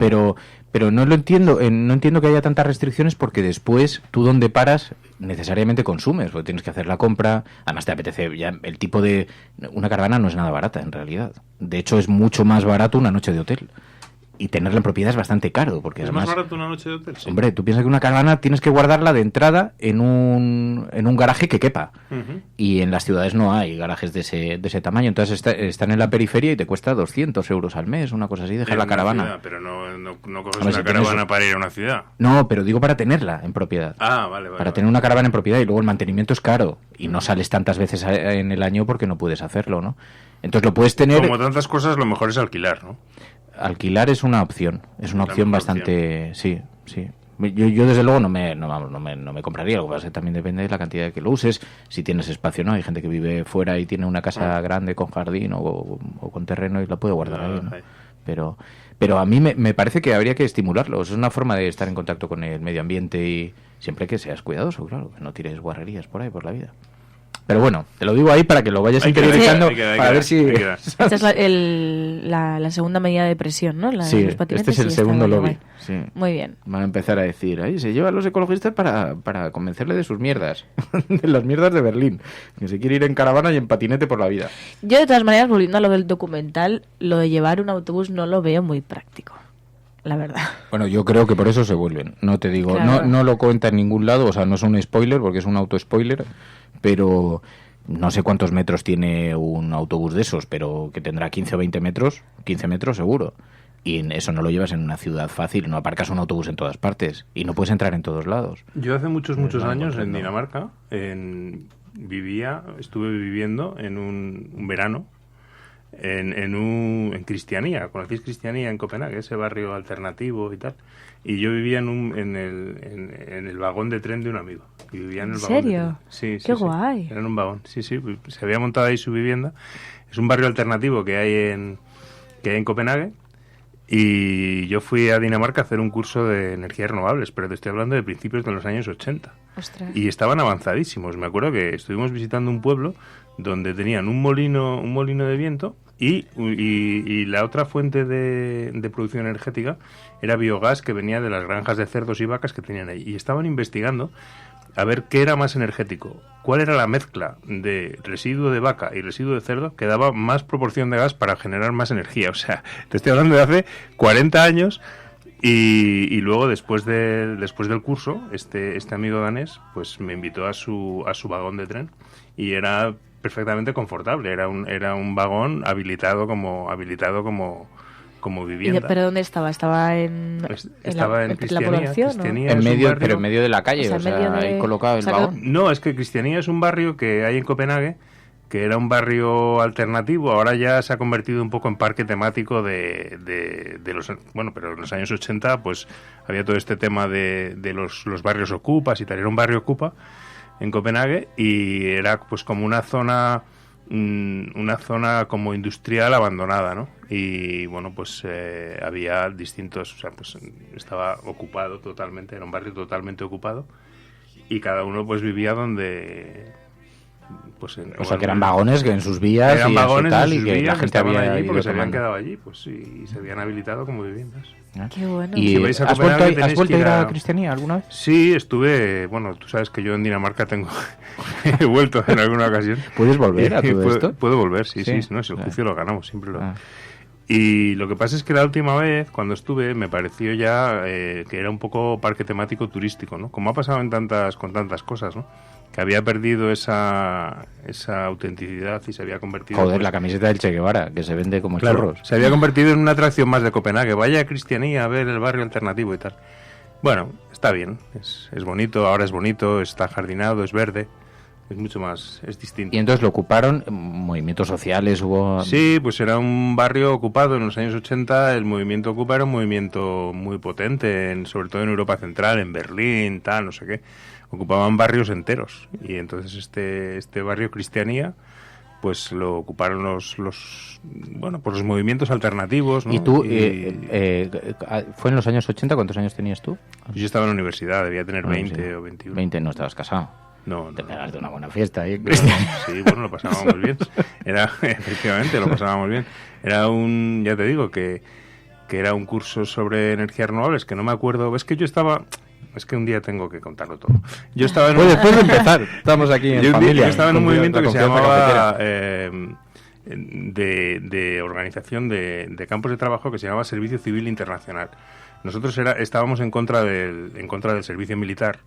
Pero no lo entiendo, no entiendo que haya tantas restricciones, porque después tú donde paras necesariamente consumes, porque tienes que hacer la compra, además te apetece, ya el tipo de... Una caravana no es nada barata en realidad, de hecho es mucho más barato una noche de hotel. Y tenerla en propiedad es bastante caro, porque
¿Es
además...
más barato una noche de hotel? Sí.
Hombre, tú piensas que una caravana tienes que guardarla de entrada en un garaje que quepa. Uh-huh. Y en las ciudades no hay garajes de ese tamaño. Entonces están en la periferia y te cuesta 200 euros al mes, una cosa así, dejar la caravana.
Ciudad, pero no coges una caravana para ir a una ciudad.
No, pero digo para tenerla en propiedad.
Ah, vale.
Para tener una caravana en propiedad, y luego el mantenimiento es caro. Y no sales tantas veces en el año porque no puedes hacerlo, ¿no? Entonces lo puedes tener...
Como tantas cosas, lo mejor es alquilar, ¿no?
Alquilar es una opción. Es una opción bastante... Sí. Yo desde luego no me compraría. Lo que pasa es que también depende de la cantidad de que lo uses. Si tienes espacio, ¿no? Hay gente que vive fuera y tiene una casa grande con jardín o con terreno y la puede guardar ahí, ¿no? Pero a mí me parece que habría que estimularlo. Es una forma de estar en contacto con el medio ambiente y siempre que seas cuidadoso, claro, que no tires guarrerías por ahí, por la vida. Pero bueno, te lo digo ahí para que lo vayas interiorizando, para ver si...
Esta es la segunda medida de presión, ¿no?
Sí,
los patinetes,
este es el segundo lobby. Sí.
Muy bien.
Van a empezar a decir, ahí se llevan los ecologistas para convencerle de sus mierdas, de las mierdas de Berlín, que se quiere ir en caravana y en patinete por la vida.
Yo, de todas maneras, volviendo a lo del documental, lo de llevar un autobús no lo veo muy práctico, la verdad.
Bueno, yo creo que por eso se vuelven. No te digo, claro. no lo cuenta en ningún lado, o sea, no es un spoiler, porque es un auto-spoiler, pero no sé cuántos metros tiene un autobús de esos, pero que tendrá 15 o 20 metros, 15 metros seguro. Y eso no lo llevas en una ciudad fácil, no aparcas un autobús en todas partes y no puedes entrar en todos lados.
Yo hace muchos años en Dinamarca estuve viviendo en un verano en Cristianía. ¿Conocéis Cristianía en Copenhague? Ese barrio alternativo y tal. Y yo vivía en el vagón de tren de un amigo. Y vivía en el vagón. ¿En serio? Sí.
¡Qué guay!
Era en un vagón. Sí. Se había montado ahí su vivienda. Es un barrio alternativo que hay en Copenhague. Y yo fui a Dinamarca a hacer un curso de energías renovables, pero te estoy hablando de principios de los años 80.
Ostras.
Y estaban avanzadísimos. Me acuerdo que estuvimos visitando un pueblo donde tenían un molino de viento y la otra fuente de producción energética era biogás que venía de las granjas de cerdos y vacas que tenían ahí. Y estaban investigando a ver qué era más energético, cuál era la mezcla de residuo de vaca y residuo de cerdo que daba más proporción de gas para generar más energía. O sea, te estoy hablando de hace 40 años y luego después del curso, este amigo danés pues me invitó a su vagón de tren y era perfectamente confortable, era un vagón habilitado como vivienda.
¿Pero dónde estaba? ¿Estaba en
Cristianía,
la población?
Cristianía
pero en medio de la calle, ahí colocado el vagón.
No, es que Cristianía es un barrio que hay en Copenhague, que era un barrio alternativo, ahora ya se ha convertido un poco en parque temático de los... Bueno, pero en los años 80 pues había todo este tema de los barrios ocupas y tal, era un barrio ocupa en Copenhague y era pues como una zona como industrial abandonada, ¿no? Y bueno, pues había distintos, o sea, pues estaba ocupado totalmente, era un barrio totalmente ocupado y cada uno pues vivía donde... Pues
o sea, que eran vagones que en sus vías
eran
y
vagones
tal,
en sus
y que
vías,
la gente había
allí
ido
porque se habían
tomando.
quedado allí, pues y se habían habilitado como viviendas.
Qué bueno.
¿Y
si vais a
has vuelto a ir a Cristianía alguna vez?
Sí, estuve, bueno, tú sabes que yo en Dinamarca he vuelto en alguna ocasión.
¿Puedes volver a todo esto?
Puedo volver, sí, no, si el juicio lo ganamos, siempre lo... Y lo que pasa es que la última vez, cuando estuve, me pareció ya que era un poco parque temático turístico, ¿no? Como ha pasado con tantas cosas, ¿no? Que había perdido esa autenticidad y se había convertido...
Joder, la camiseta del Che Guevara, que se vende como churros.
Se había convertido en una atracción más de Copenhague. Vaya a Cristianía a ver el barrio alternativo y tal. Bueno, está bien, es bonito, ahora es bonito, está jardinado, es verde, es mucho más, es distinto.
¿Y entonces lo ocuparon? ¿Movimientos sociales hubo...?
Sí, pues era un barrio ocupado en los años 80, el movimiento Ocupa era un movimiento muy potente, sobre todo en Europa Central, en Berlín, tal, no sé qué. Ocupaban barrios enteros y entonces este barrio Cristianía pues lo ocuparon los movimientos alternativos, ¿no?
¿Y tú fue en los años 80? ¿Cuántos años tenías tú?
Yo estaba en la universidad, debía tener 20 o 21.
20, no estabas casado.
No.
Te pegaste una buena fiesta ahí.
Sí, bueno, lo pasábamos bien. Efectivamente, lo pasábamos bien. Era ya te digo que era un curso sobre energías renovables que no me acuerdo, es que yo estaba... Es que un día tengo que contarlo todo. Yo estaba
después de empezar, estamos aquí en familia.
Yo estaba en un movimiento que se llamaba de organización de campos de trabajo que se llamaba Servicio Civil Internacional. Nosotros estábamos en contra del servicio militar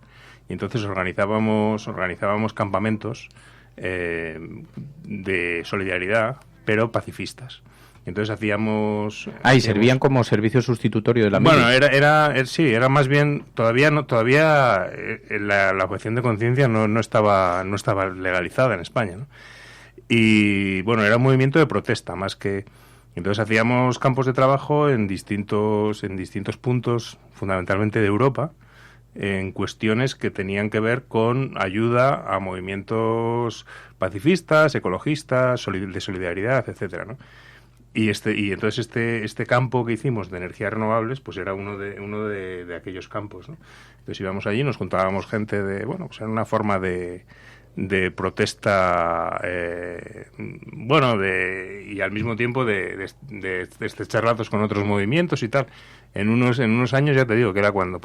y entonces organizábamos campamentos de solidaridad, pero pacifistas. Entonces hacíamos...
y servían como servicio sustitutorio de la
milicia. Bueno, era más bien... Todavía la objeción de conciencia no estaba legalizada en España, ¿no? Y bueno, era un movimiento de protesta más que... Entonces hacíamos campos de trabajo en distintos puntos, fundamentalmente de Europa, en cuestiones que tenían que ver con ayuda a movimientos pacifistas, ecologistas, de solidaridad, etcétera, ¿no? Y entonces este campo que hicimos de energías renovables, pues era uno de aquellos campos, ¿no? Entonces íbamos allí, nos juntábamos gente de, bueno, pues era una forma de protesta, y al mismo tiempo de estrechar lazos con otros movimientos y tal. En unos años, ya te digo, que era cuando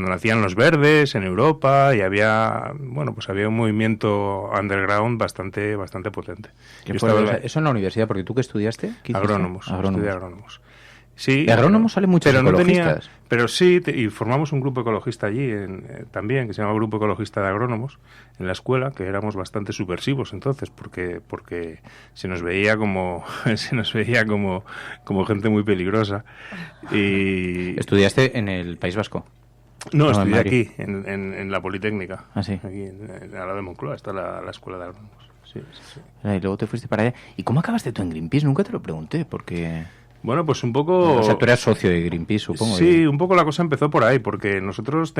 nacían los verdes en Europa y había un movimiento underground bastante potente.
¿Eso en la universidad? Porque tú, ¿qué estudiaste?
Agrónomos. Estudié agrónomos. Sí,
de agrónomos salen muchos ecologistas.
Pero sí, y formamos un grupo ecologista allí también, que se llama Grupo Ecologista de Agrónomos, en la escuela, que éramos bastante subversivos entonces, porque se nos veía como gente muy peligrosa. Y
¿estudiaste en el País Vasco?
No, estudié aquí, en la Politécnica.
¿Ah, sí?
Aquí, al lado de Moncloa, está la escuela de agrónomos. Sí.
Y luego te fuiste para allá. ¿Y cómo acabaste tú en Greenpeace? Nunca te lo pregunté, porque...
Bueno, pues un poco...
O sea, tú eras socio de Greenpeace, supongo.
Sí, un poco la cosa empezó por ahí, porque nosotros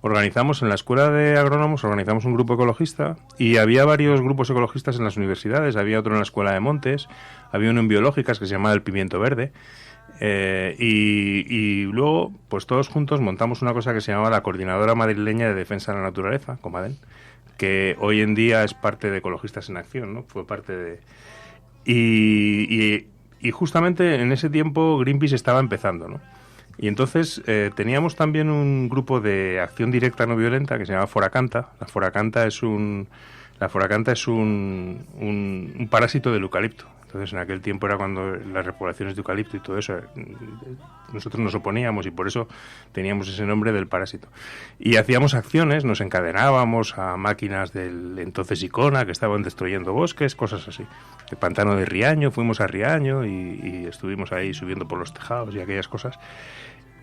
organizamos en la escuela de agrónomos, organizamos un grupo ecologista, y había varios grupos ecologistas en las universidades. Había otro en la escuela de Montes, había uno en biológicas que se llamaba el Pimiento Verde, y luego, pues todos juntos montamos una cosa que se llamaba la Coordinadora Madrileña de Defensa de la Naturaleza, Comaden, que hoy en día es parte de Ecologistas en Acción, ¿no? Fue parte de... Y justamente en ese tiempo Greenpeace estaba empezando, ¿no? Y entonces teníamos también un grupo de acción directa no violenta que se llama Foracanta. La Foracanta es un parásito del eucalipto. Entonces en aquel tiempo era cuando las repoblaciones de eucalipto y todo eso, nosotros nos oponíamos y por eso teníamos ese nombre del parásito. Y hacíamos acciones, nos encadenábamos a máquinas del entonces Icona que estaban destruyendo bosques, cosas así. El pantano de Riaño, fuimos a Riaño y estuvimos ahí subiendo por los tejados y aquellas cosas.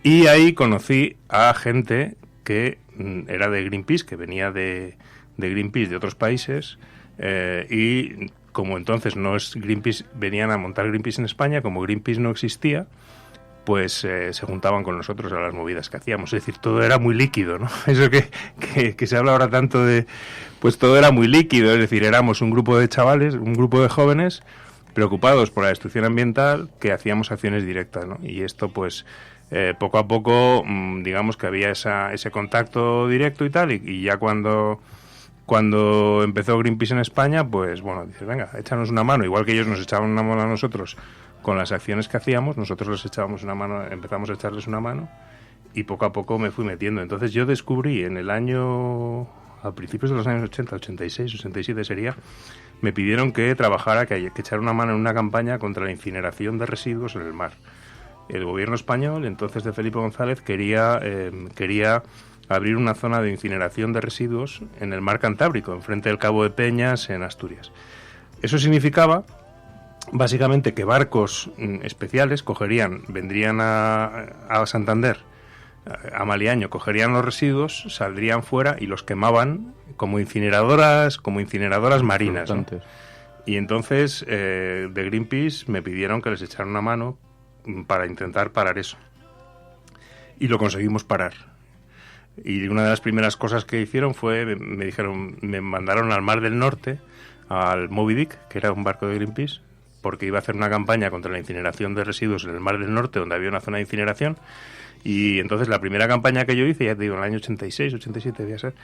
Y ahí conocí a gente que era de Greenpeace, que venía de Greenpeace de otros países, y como entonces no es Greenpeace, venían a montar Greenpeace en España, como Greenpeace no existía, pues se juntaban con nosotros a las movidas que hacíamos. Es decir, todo era muy líquido, ¿no? Eso que se habla ahora tanto de... Pues todo era muy líquido, es decir, éramos un grupo de chavales, un grupo de jóvenes preocupados por la destrucción ambiental que hacíamos acciones directas, ¿no? Y esto, pues, poco a poco, digamos que había ese contacto directo y tal, y ya cuando empezó Greenpeace en España, pues bueno, dices, venga, échanos una mano. Igual que ellos nos echaban una mano a nosotros con las acciones que hacíamos, nosotros les echábamos una mano, empezamos a echarles una mano y poco a poco me fui metiendo. Entonces yo descubrí a principios de los años 80, 86, 87 sería, me pidieron que trabajara, que echara una mano en una campaña contra la incineración de residuos en el mar. El gobierno español, entonces de Felipe González, quería abrir una zona de incineración de residuos en el mar Cantábrico, enfrente del Cabo de Peñas, en Asturias. Eso significaba, básicamente, que barcos especiales vendrían a Santander, a Maliaño, cogerían los residuos, saldrían fuera y los quemaban como incineradoras marinas, ¿no? Y entonces, de Greenpeace me pidieron que les echara una mano para intentar parar eso. Y lo conseguimos parar. Y una de las primeras cosas que hicieron fue, me mandaron al Mar del Norte, al Moby Dick, que era un barco de Greenpeace, porque iba a hacer una campaña contra la incineración de residuos en el Mar del Norte, donde había una zona de incineración. Y entonces la primera campaña que yo hice, ya te digo, en el año 86, 87 debía ser,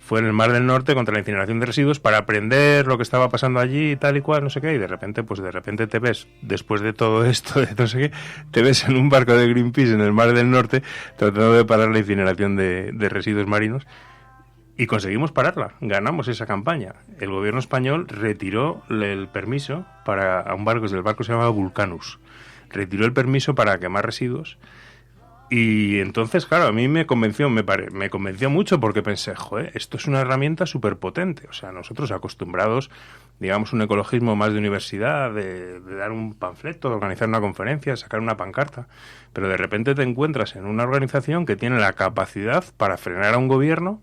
fue en el Mar del Norte contra la incineración de residuos para aprender lo que estaba pasando allí y tal y cual, no sé qué, y de repente te ves, después de todo esto, de no sé qué, te ves en un barco de Greenpeace en el Mar del Norte tratando de parar la incineración de residuos marinos, y conseguimos pararla, ganamos esa campaña. El gobierno español retiró el permiso a un barco, el barco se llamaba Vulcanus, retiró el permiso para quemar residuos. Y entonces, claro, a mí me convenció mucho porque pensé, joder, esto es una herramienta súper potente. O sea, nosotros acostumbrados, digamos, un ecologismo más de universidad, de dar un panfleto, de organizar una conferencia, sacar una pancarta, pero de repente te encuentras en una organización que tiene la capacidad para frenar a un gobierno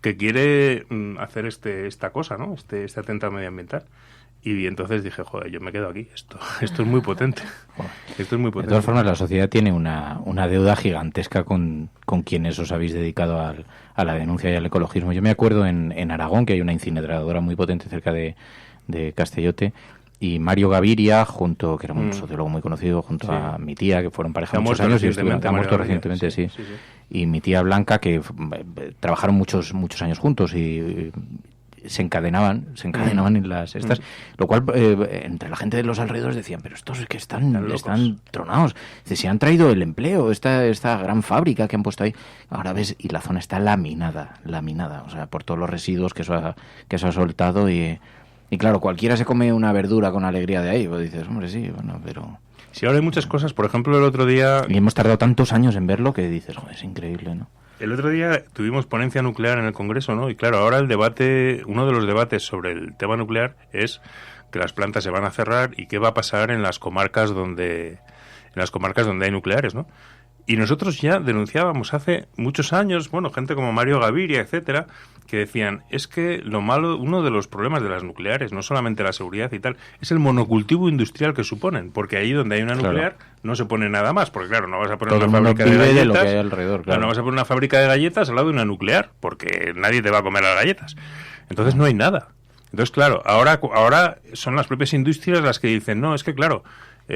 que quiere hacer esta cosa, ¿no? Este atentado medioambiental. Y entonces dije, joder, yo me quedo aquí. Esto es muy potente. Esto es muy potente.
De todas formas, la sociedad tiene una deuda gigantesca con quienes os habéis dedicado a la denuncia y al ecologismo. Yo me acuerdo en Aragón, que hay una incineradora muy potente cerca de Castellote, y Mario Gaviria, que era un sociólogo muy conocido, junto a mi tía, que fueron pareja muchos años, ha muerto recientemente, sí. Y mi tía Blanca, que trabajaron muchos años juntos y se encadenaban en las estas, lo cual entre la gente de los alrededores decían, pero estos es que están tronados. Dice, se han traído el empleo, esta gran fábrica que han puesto ahí. Ahora ves, y la zona está laminada, o sea, por todos los residuos que eso ha soltado y claro, cualquiera se come una verdura con alegría de ahí, pues dices, hombre, sí, bueno, pero...
Sí, ahora hay muchas cosas, por ejemplo, el otro día...
Y hemos tardado tantos años en verlo que dices, joder, es increíble, ¿no?
El otro día tuvimos ponencia nuclear en el Congreso, ¿no? Y claro, ahora uno de los debates sobre el tema nuclear es que las plantas se van a cerrar y qué va a pasar en las comarcas donde hay nucleares, ¿no? Y nosotros ya denunciábamos hace muchos años, bueno, gente como Mario Gaviria, etcétera, que decían, es que uno de los problemas de las nucleares, no solamente la seguridad y tal, es el monocultivo industrial que suponen, porque ahí donde hay una nuclear no se pone nada más, porque claro, no vas a poner una fábrica de galletas,
lo que hay alrededor,
no vas a poner una fábrica de galletas al lado de una nuclear, porque nadie te va a comer las galletas. Entonces no hay nada. Entonces, claro, ahora son las propias industrias las que dicen, no, es que claro,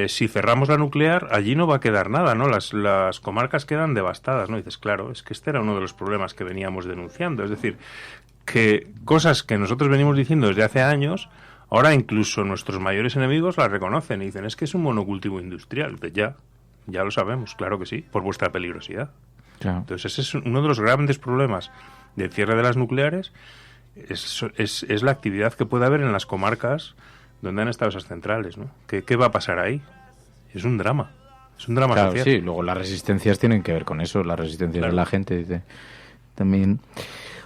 si cerramos la nuclear, allí no va a quedar nada, ¿no? Las comarcas quedan devastadas, ¿no? Y dices, claro, es que este era uno de los problemas que veníamos denunciando. Es decir, que cosas que nosotros venimos diciendo desde hace años, ahora incluso nuestros mayores enemigos las reconocen y dicen, es que es un monocultivo industrial. Ya lo sabemos, claro que sí, por vuestra peligrosidad. Claro. Entonces ese es uno de los grandes problemas del cierre de las nucleares, es la actividad que puede haber en las comarcas donde han estado esas centrales, ¿no? ¿Qué va a pasar ahí? Es un drama
claro,
social.
Sí, luego las resistencias tienen que ver con eso, las resistencias de la gente, dice. También...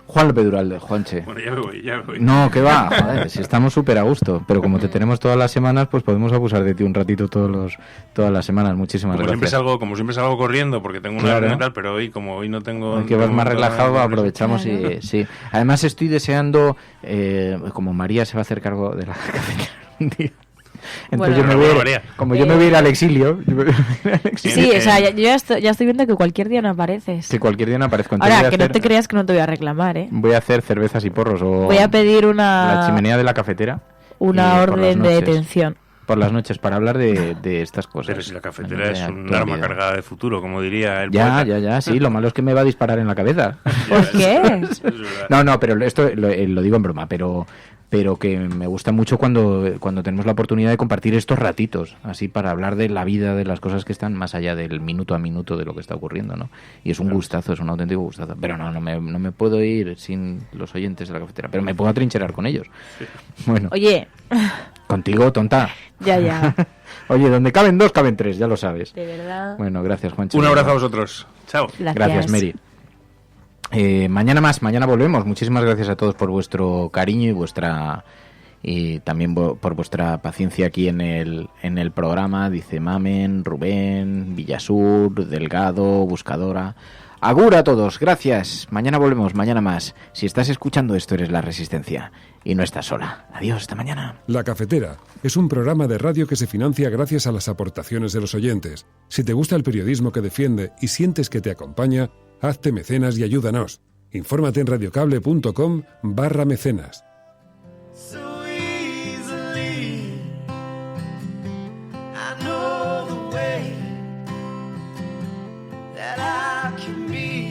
Juan López Duralde, Juanche.
Bueno, ya me voy.
No, que va, joder, si estamos súper a gusto, pero como te tenemos todas las semanas, pues podemos abusar de ti un ratito todas las semanas. Muchísimas gracias.
Como siempre salgo corriendo porque tengo una reunión tal, pero hoy no tengo...
Que vas más relajado, aprovechamos y sí. Además estoy deseando, como María se va a hacer cargo de la cafetera un día. Entonces yo me voy a ir al exilio.
Sí, o sea, yo ya estoy viendo que cualquier día no apareces.
Que cualquier día no aparezco.
Ahora, que no te creas que no te voy a reclamar, ¿eh?
Voy a hacer cervezas y porros.
Voy a pedir
la chimenea de la cafetera.
Una orden de detención.
Por las noches, para hablar de estas cosas.
Pero si la cafetera es un arma cargada de futuro, como diría el
poeta.
Ya,
sí, lo malo es que me va a disparar en la cabeza.
¿Por qué?
No, pero esto lo digo en broma, pero que me gusta mucho cuando tenemos la oportunidad de compartir estos ratitos, así para hablar de la vida, de las cosas que están más allá del minuto a minuto de lo que está ocurriendo, ¿no? Y es un gustazo, es un auténtico gustazo. Pero no me puedo ir sin los oyentes de la cafetera, pero me puedo atrincherar con ellos. Sí. Bueno.
Oye.
Contigo, tonta.
Ya.
Oye, donde caben dos, caben tres, ya lo sabes.
De verdad.
Bueno, gracias, Juancho.
Un abrazo a vosotros. Chao.
Gracias, Mary. Mañana volvemos. Muchísimas gracias a todos por vuestro cariño y también por vuestra paciencia aquí en el programa. Dice Mamen, Rubén, Villasur, Delgado, Buscadora. Agur a todos, gracias. Mañana volvemos, mañana más. Si estás escuchando esto, eres La Resistencia y no estás sola. Adiós, hasta mañana.
La Cafetera es un programa de radio que se financia gracias a las aportaciones de los oyentes. Si te gusta el periodismo que defiende y sientes que te acompaña, hazte mecenas y ayúdanos. Infórmate en radiocable.com/mecenas.
Be